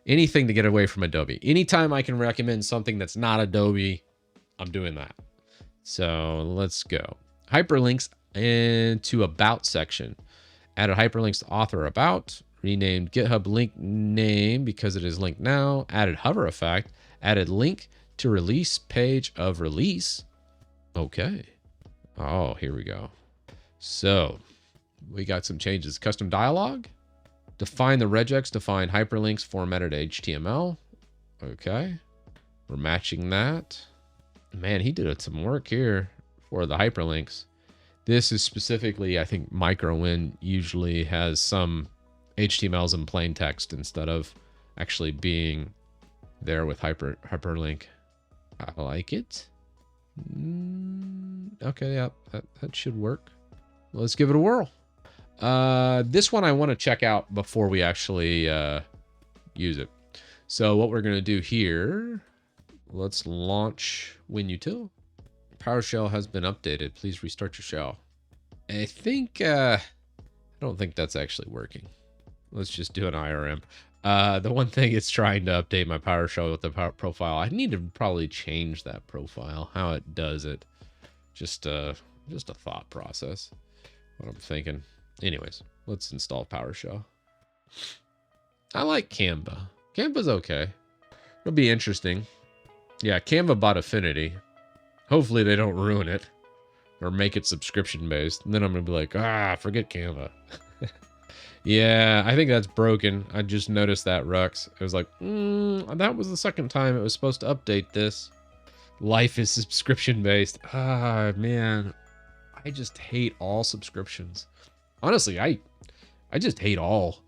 [SPEAKER 1] Anything to get away from Adobe. Anytime I can recommend something that's not Adobe, I'm doing that. So let's go. Hyperlinks into About section. Added hyperlinks to author about. Renamed GitHub link name because it is linked now. Added hover effect. Added link to release page of release. Okay. Oh, here we go. So we got some changes. Custom dialog. Define the regex. Define hyperlinks formatted HTML. Okay. We're matching that. Man, he did some work here for the hyperlinks. This is specifically, I think, MicroWin usually has some HTMLs in plain text instead of actually being there with hyperlink. I like it. Okay, yeah, that should work. Let's give it a whirl. This one I want to check out before we actually use it. So what we're going to do here, let's launch WinUtil. PowerShell has been updated. Please restart your shell. I think, I don't think that's actually working. Let's just do an IRM. The one thing it's trying to update my PowerShell with the profile. I need to probably change that profile, how it does it. Just a thought process, what I'm thinking. Anyways, let's install PowerShell. I like Canva. Canva's okay. It'll be interesting. Yeah, Canva bought Affinity. Hopefully they don't ruin it or make it subscription based. And then I'm gonna be like, forget Canva. Yeah, I think that's broken. I just noticed that, Rux. It was like, that was the second time it was supposed to update this. Life is subscription based. Man. I just hate all subscriptions. Honestly, I just hate all.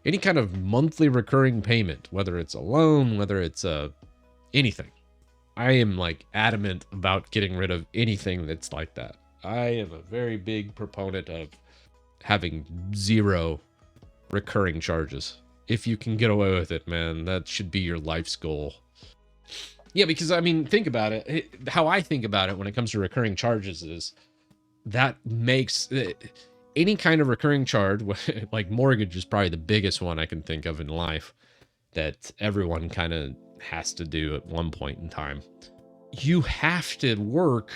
[SPEAKER 1] Any kind of monthly recurring payment, whether it's a loan, whether it's anything. I am like adamant about getting rid of anything that's like that. I am a very big proponent of having 0 recurring charges. If you can get away with it, man, that should be your life's goal. Yeah, because I mean, think about it. How I think about it when it comes to recurring charges is that makes any kind of recurring charge, like mortgage is probably the biggest one I can think of in life that everyone kind of has to do at one point in time. You have to work.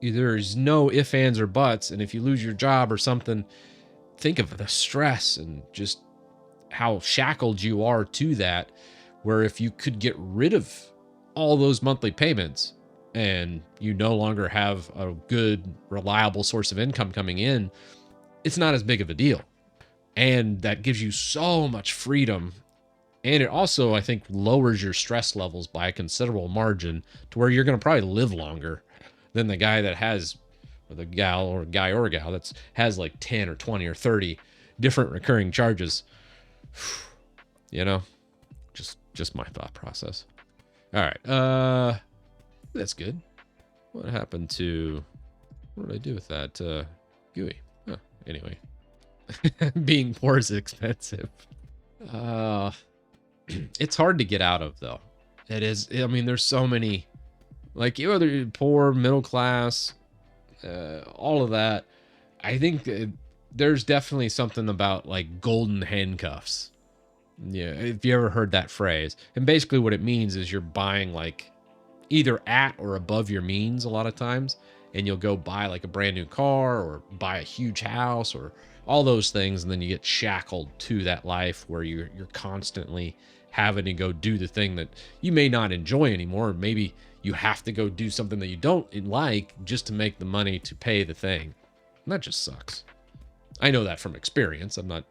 [SPEAKER 1] There's no ifs, ands, or buts. And if you lose your job or something, think of the stress and just how shackled you are to that, where if you could get rid of all those monthly payments and you no longer have a good, reliable source of income coming in, it's not as big of a deal. And that gives you so much freedom. And it also, I think, lowers your stress levels by a considerable margin to where you're going to probably live longer than the guy that has, or the gal or guy or gal that has like 10 or 20 or 30 different recurring charges. You know, just my thought process. All right. That's good. What happened to, what did I do with that GUI? Huh, anyway, being poor is expensive. It's hard to get out of, though. It is. I mean, there's so many, like, you know, poor, middle class, all of that. I think there's definitely something about like golden handcuffs. Yeah, if you ever heard that phrase. And basically what it means is you're buying like either at or above your means a lot of times, and you'll go buy like a brand new car or buy a huge house or all those things, and then you get shackled to that life where you're constantly having to go do the thing that you may not enjoy anymore. Or maybe you have to go do something that you don't like just to make the money to pay the thing. And that just sucks. I know that from experience. I'm not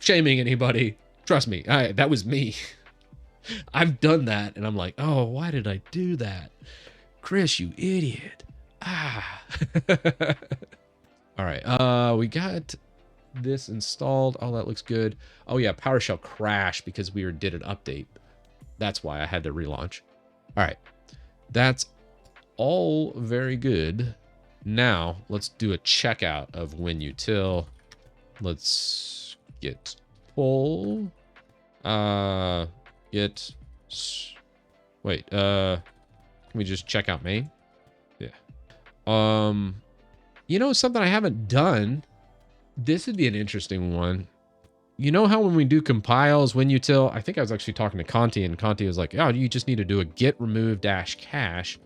[SPEAKER 1] shaming anybody. Trust me, that was me. I've done that, and I'm like, oh, why did I do that? Chris, you idiot. All right, we got this installed. Oh, that looks good. Oh yeah, PowerShell crashed because we did an update. That's why I had to relaunch. All right, that's all very good. Now let's do a checkout of WinUtil. Let's get pull. Wait, can we just check out main? Yeah. You know, something I haven't done. This would be an interesting one. You know how when we do compiles, WinUtil, I think I was actually talking to Conti, and Conti was like, oh, you just need to do a git remove dash cache.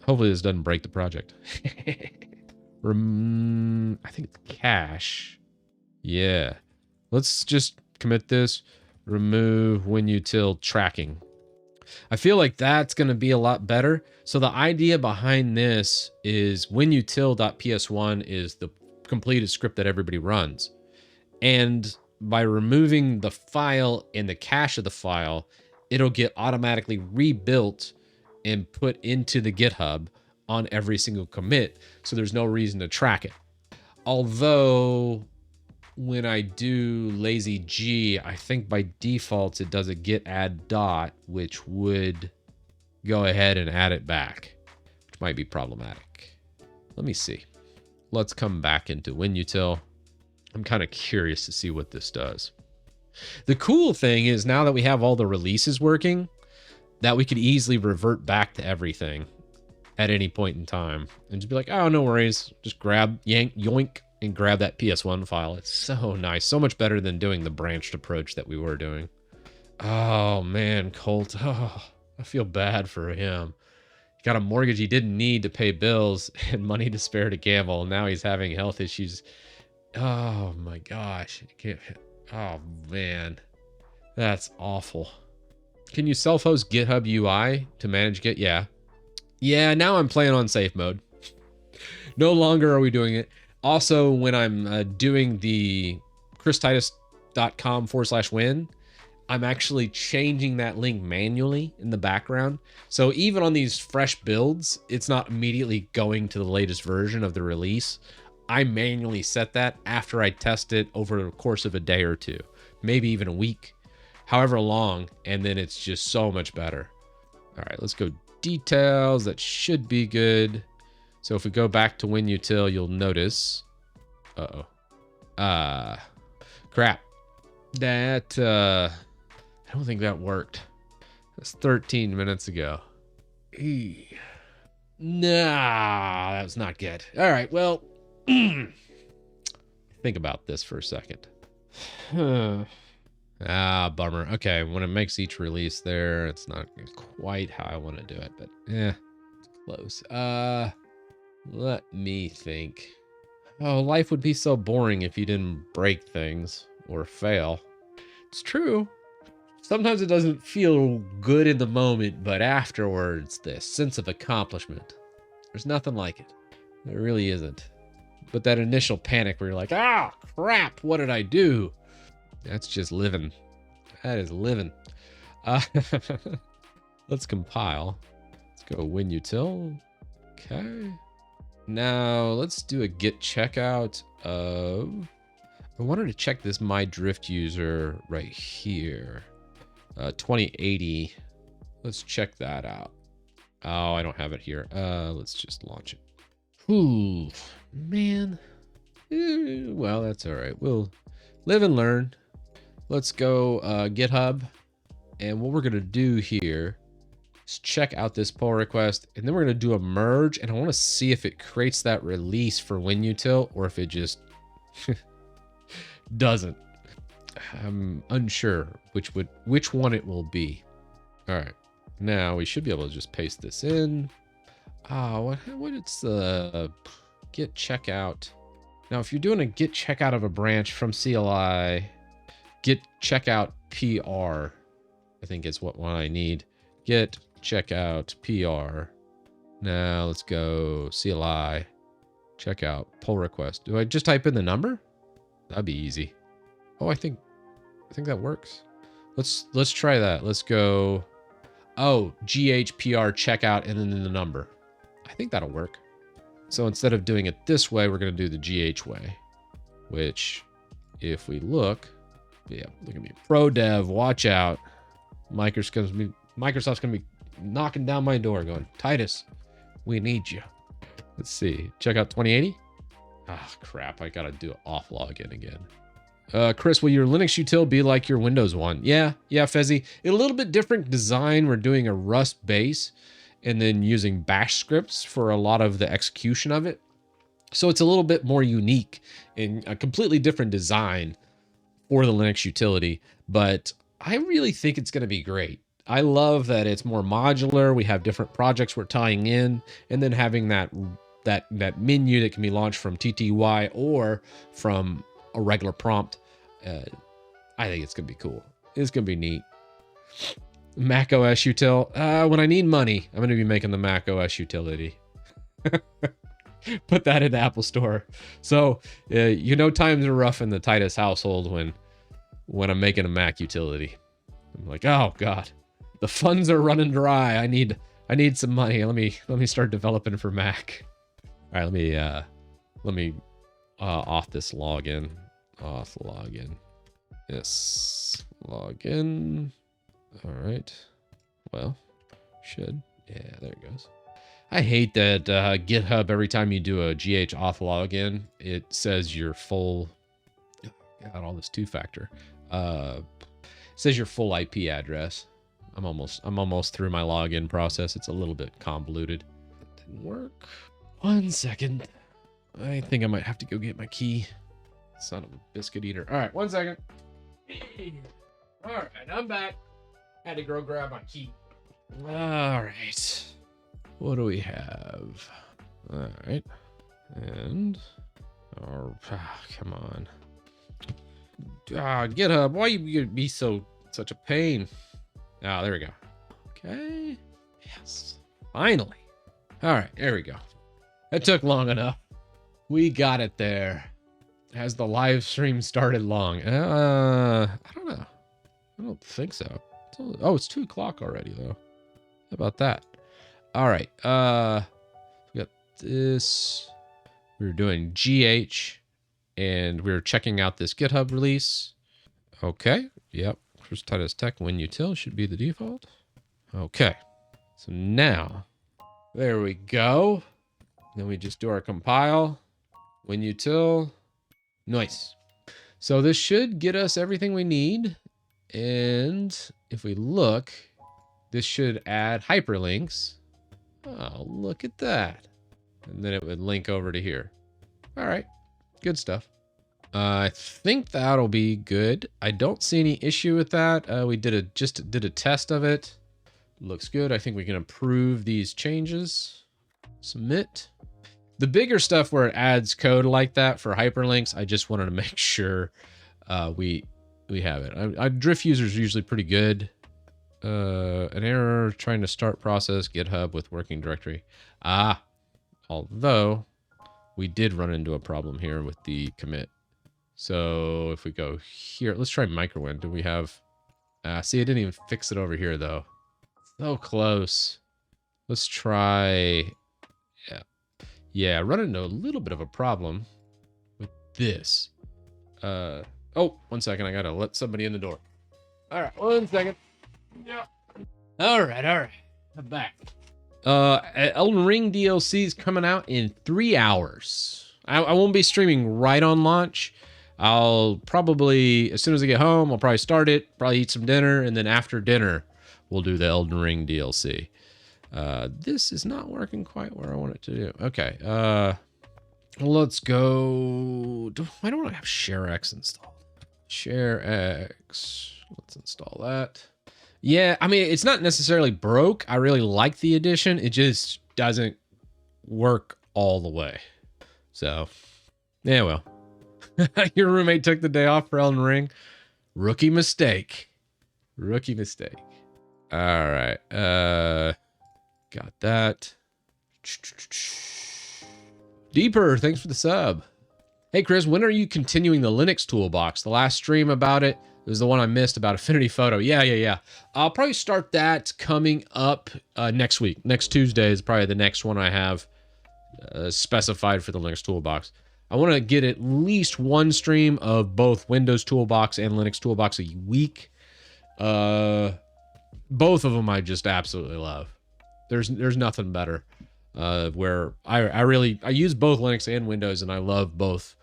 [SPEAKER 1] Hopefully this doesn't break the project. I think it's cache. Yeah. Let's just commit this. Remove WinUtil tracking. I feel like that's going to be a lot better. So the idea behind this is WinUtil.ps1 is the completed script that everybody runs. And by removing the file and the cache of the file, it'll get automatically rebuilt and put into the GitHub on every single commit. So there's no reason to track it. Although when I do lazy G, I think by default it does a git add dot, which would go ahead and add it back, which might be problematic. Let me see. Let's come back into WinUtil. I'm kind of curious to see what this does. The cool thing is now that we have all the releases working, that we could easily revert back to everything at any point in time and just be like, oh, no worries. Just grab, yoink, and grab that PS1 file. It's so nice. So much better than doing the branched approach that we were doing. Oh, man, Colt. Oh, I feel bad for him. He got a mortgage he didn't need to pay bills and money to spare to gamble. Now he's having health issues. Oh, my gosh. I can't. Oh, man. That's awful. Can you self-host GitHub UI to manage Git? Yeah. Yeah, now I'm playing on safe mode. No longer are we doing it. Also, when I'm doing the christitus.com/win, I'm actually changing that link manually in the background. So even on these fresh builds, it's not immediately going to the latest version of the release. I manually set that after I test it over the course of a day or two, maybe even a week, however long, and then it's just so much better. All right, let's go details. That should be good. So if we go back to WinUtil, you'll notice, crap. That, I don't think that worked. That's 13 minutes ago. Nah, that was not good. All right, well, think about this for a second. Bummer. Okay, when it makes each release there, it's not quite how I want to do it, but yeah, it's close. Let me think. Oh, life would be so boring if you didn't break things or fail. It's true. Sometimes it doesn't feel good in the moment, but afterwards, the sense of accomplishment. There's nothing like it. There really isn't. But that initial panic where you're like, ah, crap, what did I do? That's just living. That is living. Let's compile. Let's go WinUtil. Okay. Now let's do a git checkout of, I wanted to check this my drift user right here. 2080. Let's check that out. Oh, I don't have it here. Let's just launch it. Ooh, man. Well, that's all right. We'll live and learn. Let's go GitHub. And what we're going to do here is check out this pull request. And then we're going to do a merge. And I want to see if it creates that release for WinUtil or if it just doesn't. I'm unsure which one it will be. All right. Now we should be able to just paste this in. What it's git checkout. Now, if you're doing a git checkout of a branch from CLI, git checkout PR, I think is what one I need. Git checkout PR. Now let's go CLI checkout pull request. Do I just type in the number? That'd be easy. Oh, I think that works. Let's try that. Let's go. Oh, GHPR checkout and then the number. I think that'll work. So instead of doing it this way, we're going to do the GH way, which if we look, yeah, look at me. Pro dev, watch out. Microsoft's going to be knocking down my door going, Titus, we need you. Let's see. Check out 2080. Ah, crap. I got to do an off login again. Chris, will your Linux util be like your Windows one? Yeah, Fezzy. A little bit different design. We're doing a Rust base and then using bash scripts for a lot of the execution of it. So it's a little bit more unique and a completely different design for the Linux utility, but I really think it's going to be great. I love that it's more modular. We have different projects we're tying in, and then having that menu that can be launched from TTY or from a regular prompt. I think it's gonna be cool. It's gonna be neat. Mac OS util. When I need money, I'm gonna be making the Mac OS utility. Put that in the Apple Store. So times are rough in the Titus household when I'm making a Mac utility. I'm like, oh god, the funds are running dry. I need some money. Let me start developing for Mac. All right, let me off this login. Off login. Yes, login. All right. Well, should. Yeah, there it goes. I hate that GitHub, every time you do a GH auth login, it says your full, got all this two-factor. It says your full IP address. I'm almost through my login process. It's a little bit convoluted. That didn't work. 1 second. I think I might have to go get my key. Son of a biscuit eater. All right, 1 second. All right, I'm back. Had to go grab my key. All right. What do we have? All right. And, come on. GitHub, why you be so such a pain. Ah, there we go. Okay. Yes. Finally. All right, there we go. It took long enough. We got it there. Has the live stream started long? I don't know. I don't think so. Oh, it's 2 o'clock already though. How about that? All right. We got this. We were doing GH and we were checking out this GitHub release. Okay. Yep. First Titus Tech WinUtil should be the default. Okay. So now, there we go. Then we just do our compile. WinUtil. Nice. So this should get us everything we need. And if we look, this should add hyperlinks. Oh, look at that. And then it would link over to here. All right, good stuff. I think that'll be good. I don't see any issue with that. We just did a test of it. Looks good. I think we can approve these changes. Submit. The bigger stuff where it adds code like that for hyperlinks, I just wanted to make sure we have it. Drift users are usually pretty good. An error trying to start process GitHub with working directory. Although we did run into a problem here with the commit. So if we go here, let's try microwin. Do we have, see, I didn't even fix it over here though. So close. Let's try, yeah, run into a little bit of a problem with this. Oh, 1 second. I gotta let somebody in the door. All right, 1 second. Yeah. All right. I'm back. Elden Ring DLC is coming out in 3 hours. I won't be streaming right on launch. I'll probably, as soon as I get home, I'll probably start it, probably eat some dinner, and then after dinner, we'll do the Elden Ring DLC. This is not working quite where I want it to do. Okay. Let's go. Why don't I have ShareX installed? ShareX. Let's install that. Yeah, I mean, it's not necessarily broke. I really like the addition. It just doesn't work all the way. So, yeah, well. Your roommate took the day off for Elden Ring. Rookie mistake. Rookie mistake. All right. Got that. Deeper, thanks for the sub. Hey, Chris, when are you continuing the Linux toolbox? The last stream about it was the one I missed about Affinity Photo. Yeah. I'll probably start that coming up next week. Next Tuesday is probably the next one I have specified for the Linux toolbox. I want to get at least one stream of both Windows Toolbox and Linux Toolbox a week. Both of them I just absolutely love. There's nothing better. Where I use both Linux and Windows, and I love both,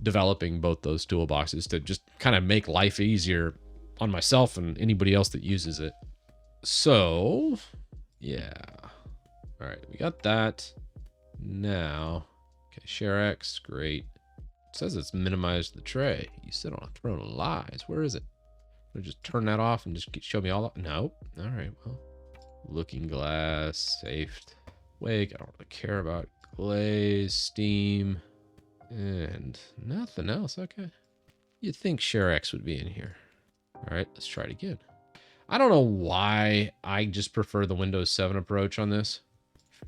[SPEAKER 1] developing both those toolboxes to just kind of make life easier on myself and anybody else that uses it. So, yeah. All right, we got that. Now, okay, ShareX, great. It says it's minimized the tray. You sit on a throne of lies. Where is it? I'll just turn that off and just show me all that. No. All right, well. Looking Glass, saved. Wake, I don't really care about Glaze, Steam, and nothing else. Okay. You'd think ShareX would be in here. All right, let's try it again. I don't know why I just prefer the Windows 7 approach on this.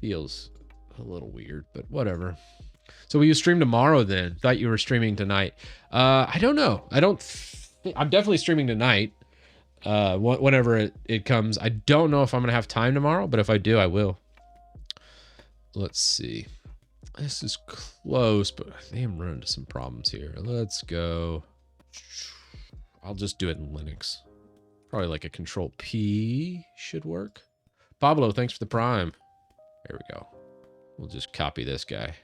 [SPEAKER 1] Feels a little weird, but whatever. So will you stream tomorrow then? Thought you were streaming tonight. I don't know. I'm definitely streaming tonight. Whenever it comes. I don't know if I'm going to have time tomorrow, but if I do, I will. Let's see. This is close, but I think I'm running into some problems here. Let's go. I'll just do it in Linux. Probably like a Control P should work. Pablo, thanks for the Prime. There we go. We'll just copy this guy.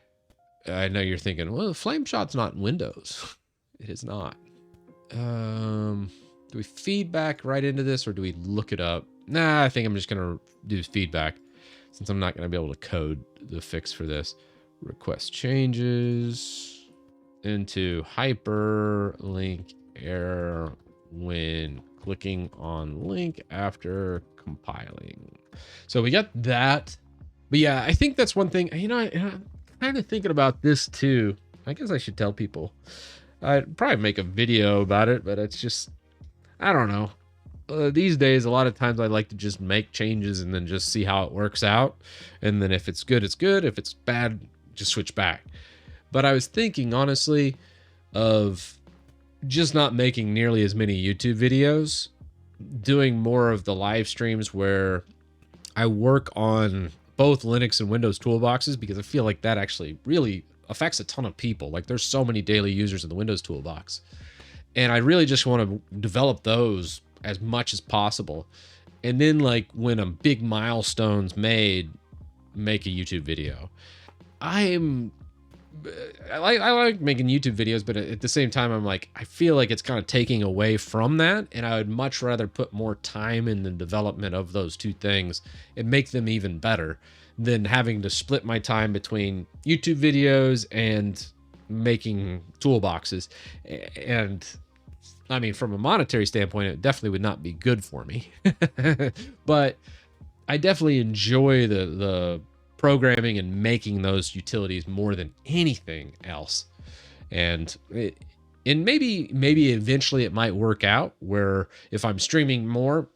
[SPEAKER 1] I know you're thinking, well, the Flame Shot's not in Windows. It is not. Do we feedback right into this, or do we look it up? Nah, I think I'm just going to do feedback, since I'm not going to be able to code the fix for this. Request changes into hyperlink error when clicking on link after compiling. So we got that. But yeah, I think that's one thing. You know, I'm kind of thinking about this too. I guess I should tell people. I'd probably make a video about it, but it's just, I don't know. these days, a lot of times I like to just make changes and then just see how it works out. And then if it's good, it's good. If it's bad, just switch back. But I was thinking, honestly, of just not making nearly as many YouTube videos, doing more of the live streams where I work on both Linux and Windows toolboxes, because I feel like that actually really affects a ton of people. Like, there's so many daily users of the Windows toolbox. And I really just want to develop those as much as possible. And then, like, when a big milestone's made, make a YouTube video. I like making YouTube videos, but at the same time, I'm like, I feel like it's kind of taking away from that. And I would much rather put more time in the development of those two things and make them even better than having to split my time between YouTube videos and making toolboxes. And I mean, from a monetary standpoint, it definitely would not be good for me. But I definitely enjoy the programming and making those utilities more than anything else. And maybe eventually it might work out where if I'm streaming more,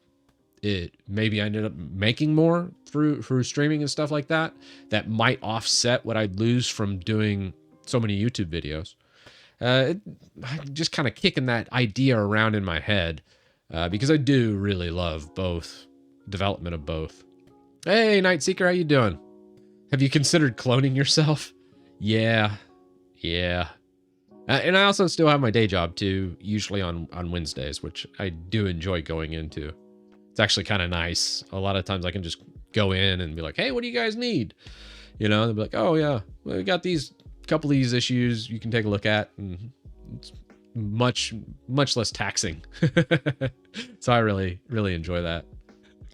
[SPEAKER 1] maybe I ended up making more through streaming and stuff like that. That might offset what I'd lose from doing so many YouTube videos. I'm just kind of kicking that idea around in my head because I do really love both development of both. Hey, Night Seeker, how you doing? Have you considered cloning yourself? Yeah. And I also still have my day job too, usually on Wednesdays, which I do enjoy going into. It's actually kind of nice. A lot of times I can just go in and be like, hey, what do you guys need? You know, they'll be like, oh yeah, we got these couple of these issues you can take a look at, and it's much less taxing. So I really enjoy that.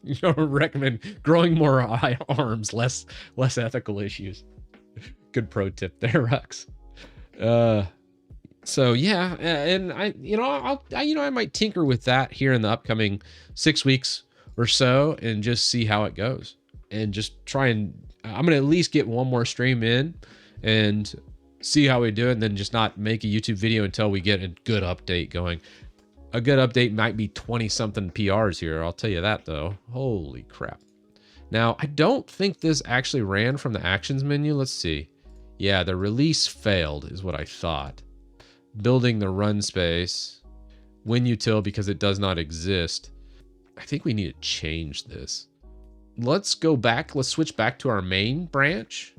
[SPEAKER 1] You know, recommend growing more arms, less ethical issues. Good pro tip there, Rux. So yeah, and I might tinker with that here in the upcoming 6 weeks or so and just see how it goes, and just try and I'm gonna at least get one more stream in and see how we do it, and then just not make a YouTube video until we get a good update going. A good update might be 20 something PRs here. I'll tell you that though. Holy crap. Now, I don't think this actually ran from the actions menu. Let's see. Yeah, the release failed is what I thought. Building the run space. WinUtil because it does not exist. I think we need to change this. Let's go back. Let's switch back to our main branch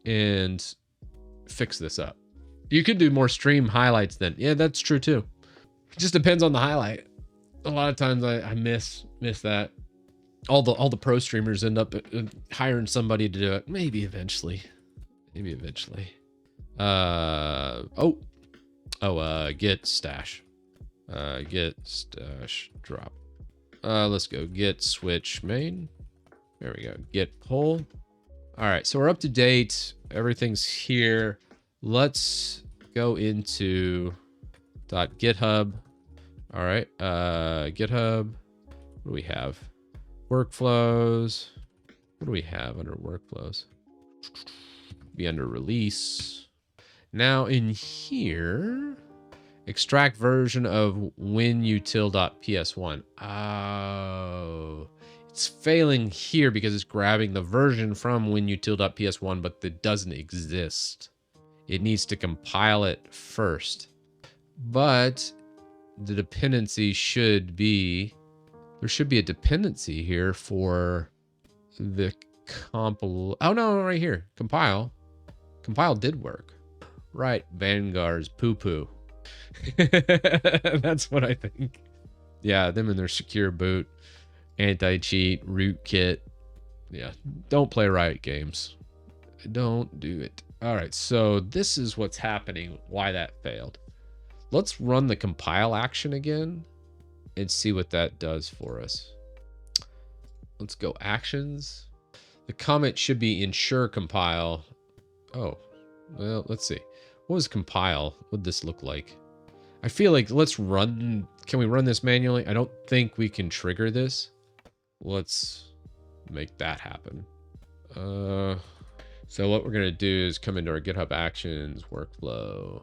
[SPEAKER 1] and fix this up. You could do more stream highlights then. Yeah, that's true too. It just depends on the highlight. A lot of times I miss that. All the pro streamers end up hiring somebody to do it. Maybe eventually. Git stash. Git stash drop. Let's go git switch main. There we go. Git pull. All right, so we're up to date. Everything's here. Let's go into .github. All right, GitHub. What do we have? Workflows. What do we have under workflows? Be under release. Now in here, extract version of winutil.ps1. Oh, it's failing here because it's grabbing the version from winutil.ps1, but it doesn't exist. It needs to compile it first. But the dependency should be, there should be a dependency here for the compile. Oh no, right here, compile. Compile did work. Right, Vanguard's poo-poo. That's what I think. Yeah, them and their secure boot, anti-cheat, rootkit. Yeah, don't play Riot games. Don't do it. All right, so this is what's happening, why that failed. Let's run the compile action again and see what that does for us. Let's go actions. The comment should be ensure compile. Oh, well, let's see. What was compile? What'd this look like? I feel like let's run. Can we run this manually? I don't think we can trigger this. Let's make that happen. So what we're going to do is come into our GitHub Actions workflow.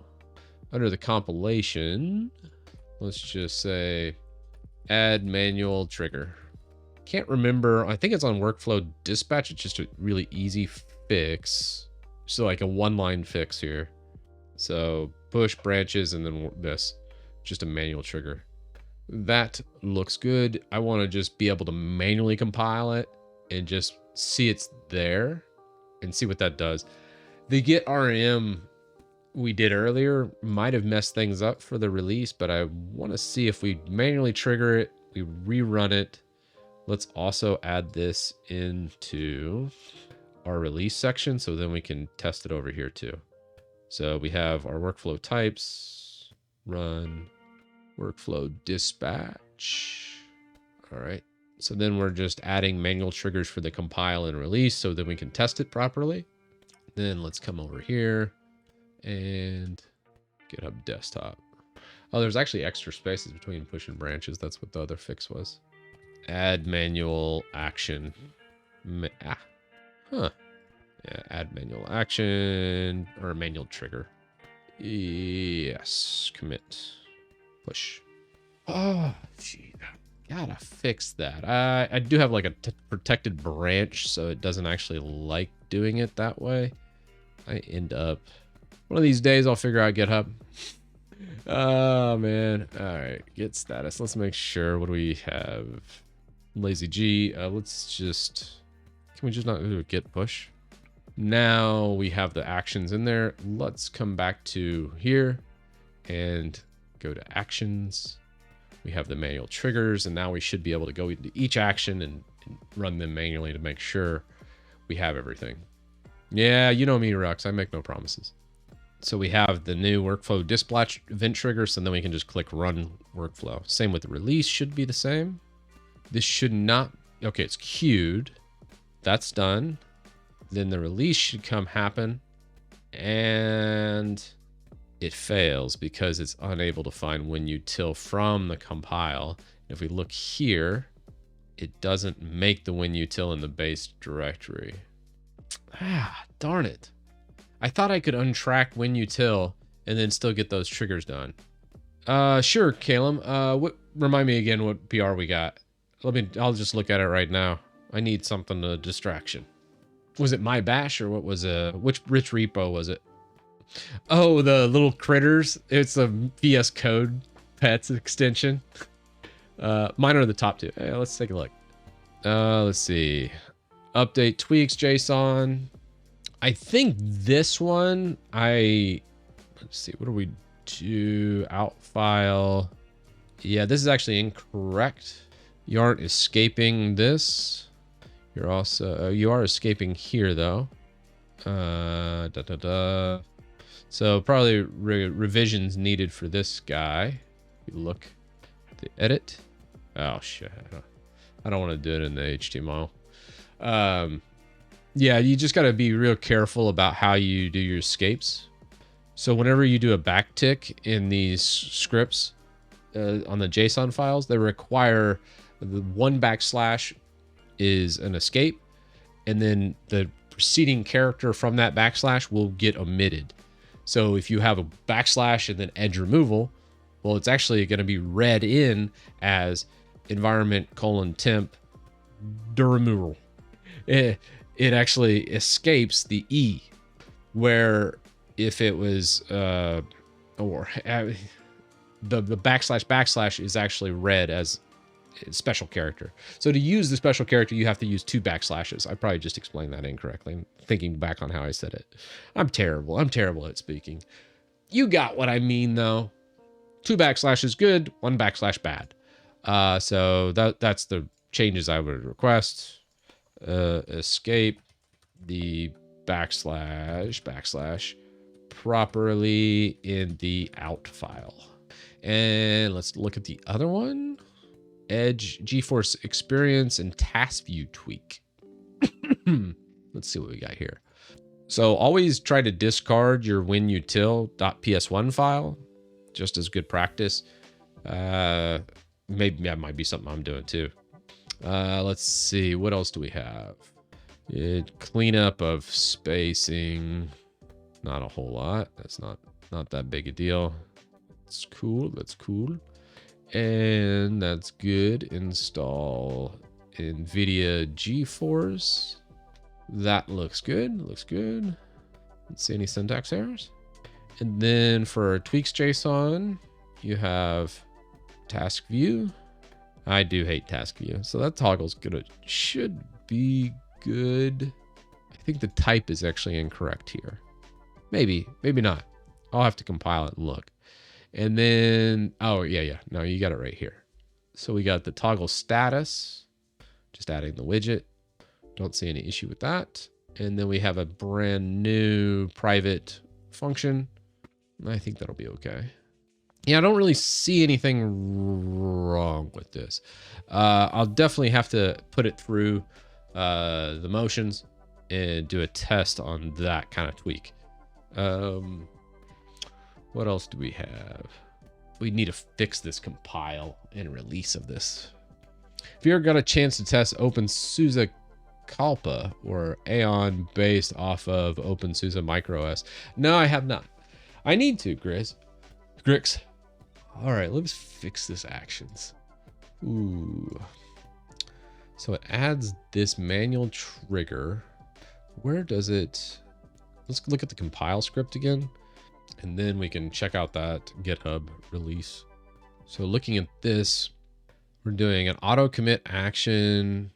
[SPEAKER 1] Under the compilation, let's just say Add manual trigger. Can't remember. I think it's on workflow dispatch. It's just a really easy fix. So like a one-line fix here. So push branches and then this. Just a manual trigger. That looks good. I want to just be able to manually compile it and just see it's there and see what that does. The git rm we did earlier might have messed things up for the release, but I want to see if we manually trigger it, we rerun it. Let's also add this into our release section so then we can test it over here too. So we have our workflow types, run, workflow dispatch. All right. So then we're just adding manual triggers for the compile and release so then we can test it properly. Then let's come over here and GitHub desktop. Oh, there's actually extra spaces between push and branches. That's what the other fix was. Add manual action. Yeah, add manual action or manual trigger. Yes, commit, push. Oh, gee, gotta fix that. I do have like a protected branch, so it doesn't actually like doing it that way. I end up, one of these days I'll figure out GitHub. Oh man. All right, git status. Let's make sure. What do we have? Lazy G. Let's just, can we just not do a git push? Now we have the actions in there. Let's come back to here and go to actions. We have the manual triggers, and now we should be able to go into each action and run them manually to make sure we have everything. Yeah, you know me, Rux. I make no promises. So we have the new workflow dispatch event trigger, so then we can just click run workflow. Same with the release, should be the same. This should not, okay, it's queued. That's done. Then the release should come happen, and it fails because it's unable to find WinUtil from the compile. If we look here, it doesn't make the WinUtil in the base directory. Ah, darn it. I thought I could untrack WinUtil and then still get those triggers done. Sure, Calum. Remind me again what PR we got. I'll just look at it right now. I need something to distraction. Was it my bash or what was which rich repo was it? Oh, the little critters. It's a VS Code pets extension. Mine are the top two. Hey, let's take a look. Let's see. Update tweaks JSON. I think this one, let's see, what do we do? Out file. Yeah, this is actually incorrect. You aren't escaping this. You're also, you are escaping here though. So probably revisions needed for this guy. You look at the edit. Oh shit, I don't want to do it in the HTML. Yeah, you just got to be real careful about how you do your escapes. So whenever you do a backtick in these scripts on the JSON files, they require the 1 / is an escape, and then the preceding character from that / will get omitted. So if you have a / and then edge removal, well, it's actually going to be read in as environment:temp removal. It actually escapes the E, where if it was the / is actually read as a special character. So to use the special character, you have to use 2 /. I probably just explained that incorrectly. I'm thinking back on how I said it. I'm terrible at speaking. You got what I mean though. 2 / is good, 1 / bad. So that's the changes I would request. Escape the / properly in the out file. And let's look at the other one. Edge, GeForce Experience, and Task View tweak. Let's see what we got here. So always try to discard your WinUtil.ps1 file, just as good practice. Maybe that might be something I'm doing too. Let's see, what else do we have? Cleanup of spacing. Not a whole lot. That's not that big a deal. It's cool. That's cool. And that's good. Install NVIDIA GeForce. That looks good. Looks good. Don't see any syntax errors. And then for tweaks JSON, you have task view. I do hate task view. So that toggle's should be good. I think the type is actually incorrect here. Maybe not. I'll have to compile it and look. And then, oh yeah. No, you got it right here. So we got the toggle status, just adding the widget. Don't see any issue with that. And then we have a brand new private function. I think that'll be okay. Yeah, I don't really see anything wrong with this. I'll definitely have to put it through the motions and do a test on that kind of tweak. What else do we have? We need to fix this compile and release of this. If you ever got a chance to test OpenSUSE Kalpa or Aeon based off of OpenSUSE MicroOS? No, I have not. I need to, Grix. All right, let's fix this actions. Ooh. So it adds this manual trigger. Where does it? Let's look at the compile script again. And then we can check out that GitHub release. So looking at this, we're doing an auto commit action,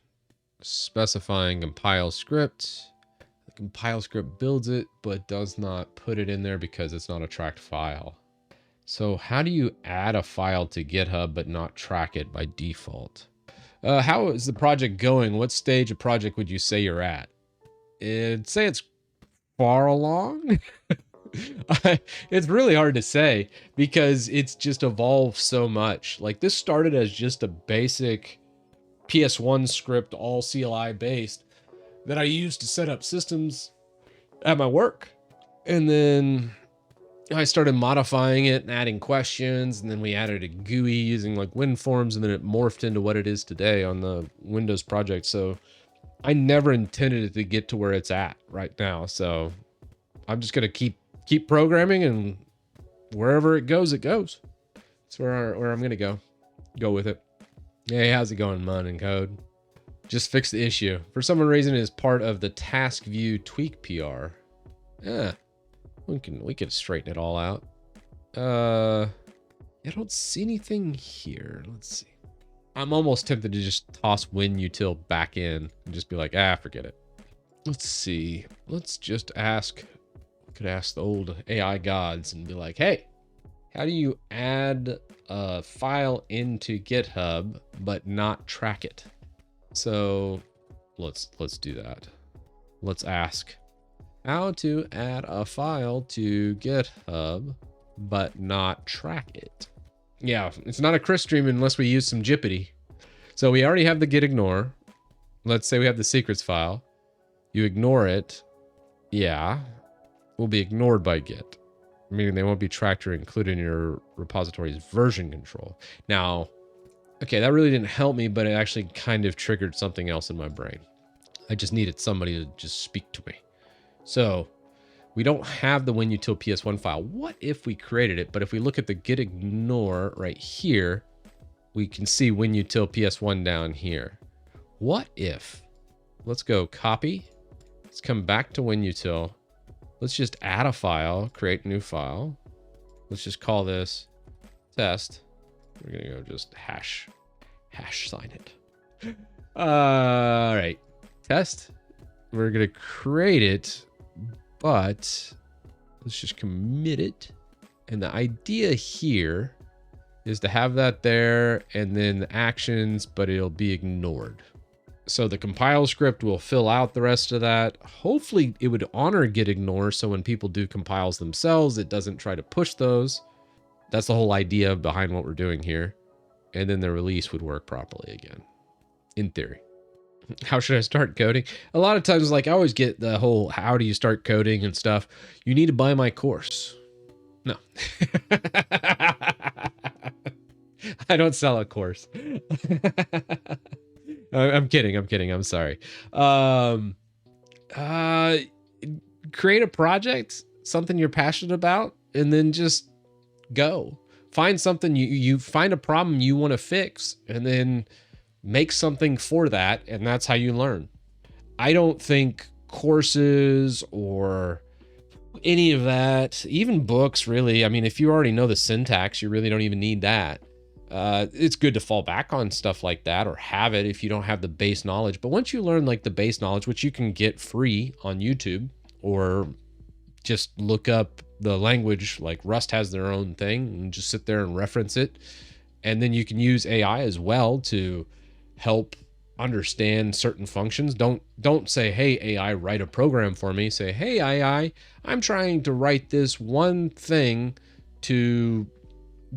[SPEAKER 1] specifying compile script. The compile script builds it, but does not put it in there because it's not a tracked file. So how do you add a file to GitHub but not track it by default? How is the project going? What stage of project would you say you're at? I'd say it's far along. It's really hard to say because it's just evolved so much. Like this started as just a basic PS1 script, all CLI based, that I used to set up systems at my work. And then I started modifying it and adding questions, and then we added a GUI using like WinForms, and then it morphed into what it is today on the Windows project. So I never intended it to get to where it's at right now. So I'm just gonna keep programming, and wherever it goes, it goes. That's where I'm gonna go with it. Hey, how's it going, Mun and Code? Just fix the issue. For some reason, it is part of the task view tweak PR. Yeah, we can straighten it all out. I don't see anything here. Let's see. I'm almost tempted to just toss WinUtil back in and just be like, forget it. Let's see. Let's just ask. Could ask the old AI gods and be like, hey, how do you add a file into GitHub but not track it? So let's do that. Let's ask how to add a file to GitHub but not track it. Yeah, it's not a Chris stream unless we use some Jippity. So we already have the git ignore. Let's say we have the secrets file. You ignore it. Yeah. Will be ignored by Git, meaning they won't be tracked or included in your repository's version control. Now, okay, that really didn't help me, but it actually kind of triggered something else in my brain. I just needed somebody to just speak to me. So we don't have the WinUtil PS1 file. What if we created it? But if we look at the git ignore right here, we can see WinUtil PS1 down here. What if, let's go copy. Let's come back to WinUtil. Let's just add a file, create a new file. Let's just call this test. We're gonna go just hash sign it. All right, test. We're gonna create it, but let's just commit it. And the idea here is to have that there and then the actions, but it'll be ignored. So the compile script will fill out the rest of that. Hopefully it would honor git ignore, so when people do compiles themselves, it doesn't try to push those. That's the whole idea behind what we're doing here. And then the release would work properly again, in theory. How should I start coding? A lot of times, like I always get the whole, how do you start coding and stuff? You need to buy my course. No. I don't sell a course. I'm kidding. I'm sorry. Create a project, something you're passionate about, and then just go. Find something you find a problem you want to fix, and then make something for that, and that's how you learn. I don't think courses or any of that, even books, really. I mean, if you already know the syntax, you really don't even need that. It's good to fall back on stuff like that, or have it if you don't have the base knowledge. But once you learn like the base knowledge, which you can get free on YouTube, or just look up the language, like Rust has their own thing, and just sit there and reference it. And then you can use AI as well to help understand certain functions. Don't say, hey AI, write a program for me. Say, hey AI, I'm trying to write this one thing to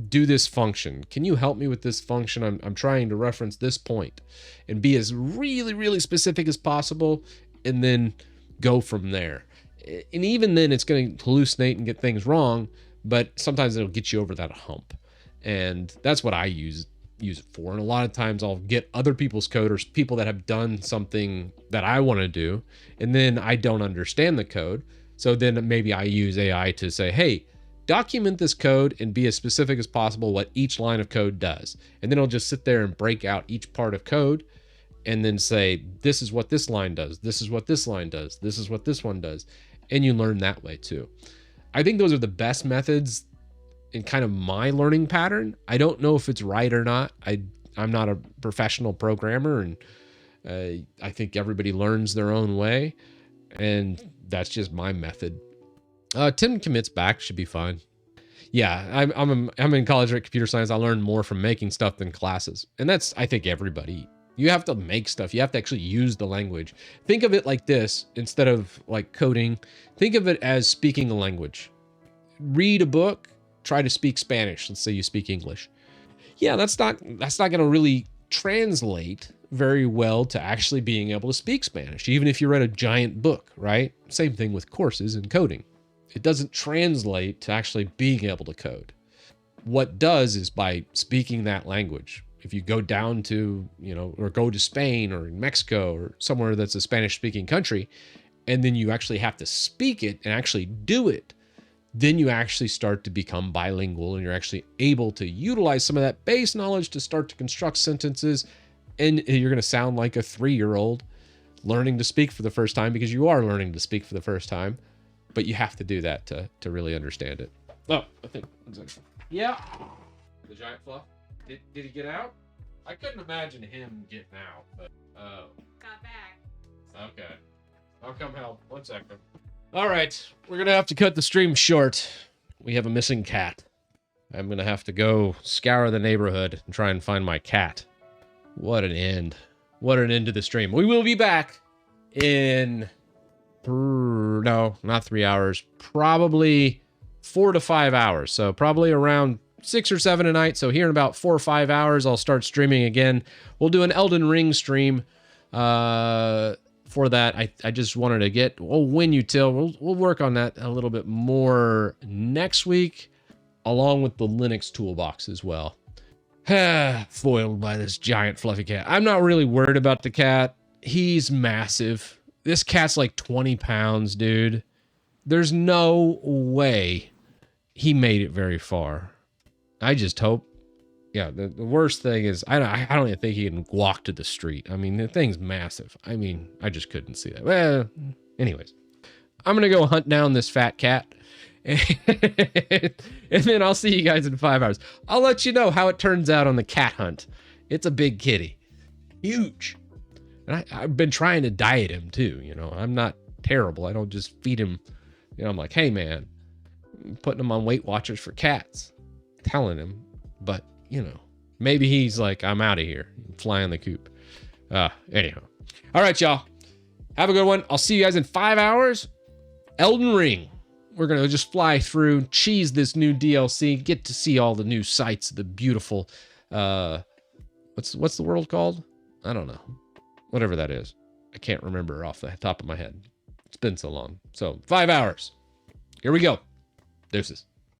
[SPEAKER 1] do this function. Can you help me with this function? I'm trying to reference this point, and be as really specific as possible, and then go from there. And even then it's going to hallucinate and get things wrong, but sometimes it'll get you over that hump. And that's what I use it for. And a lot of times I'll get other people's code, or people that have done something that I want to do, and then I don't understand the code. So then maybe I use AI to say, hey, document this code and be as specific as possible what each line of code does. And then I'll just sit there and break out each part of code, and then say, this is what this line does. This is what this line does. This is what this one does. And you learn that way too. I think those are the best methods in kind of my learning pattern. I don't know if it's right or not. I'm not a professional programmer, and I think everybody learns their own way, and that's just my method. 10 commits back should be fine. Yeah, I'm in college at computer science. I learned more from making stuff than classes, and that's, I think, everybody. You have to make stuff. You have to actually use the language. Think of it like this: instead of like coding, think of it as speaking a language. Read a book, try to speak Spanish. Let's say you speak English. Yeah, that's not going to really translate very well to actually being able to speak Spanish, even if you read a giant book, right? Same thing with courses and coding. It doesn't translate to actually being able to code. What does is by speaking that language. If you go down to, or go to Spain or Mexico or somewhere that's a Spanish speaking country, and then you actually have to speak it and actually do it, then you actually start to become bilingual, and you're actually able to utilize some of that base knowledge to start to construct sentences. And you're going to sound like a 3-year-old learning to speak for the first time, because you are learning to speak for the first time, but you have to do that to really understand it. Oh, I think. Yeah. The giant fluff. Did he get out? I couldn't imagine him getting out, but
[SPEAKER 2] Got back.
[SPEAKER 1] Okay. I'll come help. 1 second. All right, we're gonna have to cut the stream short. We have a missing cat. I'm gonna have to go scour the neighborhood and try and find my cat. What an end. What an end to the stream. We will be back in no, not 3 hours. Probably 4 to 5 hours. So probably around 6 or 7 tonight. So here in about 4 or 5 hours, I'll start streaming again. We'll do an Elden Ring stream. For that, I just wanted to get, win util. We'll work on that a little bit more next week, along with the Linux toolbox as well. Foiled by this giant fluffy cat. I'm not really worried about the cat. He's massive. This cat's like 20 pounds, dude. There's no way he made it very far. I just hope. Yeah, the worst thing is, I don't even think he can walk to the street. I mean, the thing's massive. I mean, I just couldn't see that. Well, anyways, I'm going to go hunt down this fat cat. And then I'll see you guys in 5 hours. I'll let you know how it turns out on the cat hunt. It's a big kitty. Huge. And I've been trying to diet him too. I'm not terrible. I don't just feed him. I'm like, hey man, I'm putting him on Weight Watchers for cats. Telling him. But, maybe he's like, I'm out of here. Fly on the coop. Anyhow. All right, y'all. Have a good one. I'll see you guys in 5 hours. Elden Ring. We're going to just fly through, cheese this new DLC, get to see all the new sights, the beautiful, what's the world called? I don't know. Whatever that is. I can't remember off the top of my head. It's been so long. So 5 hours. Here we go. Deuces.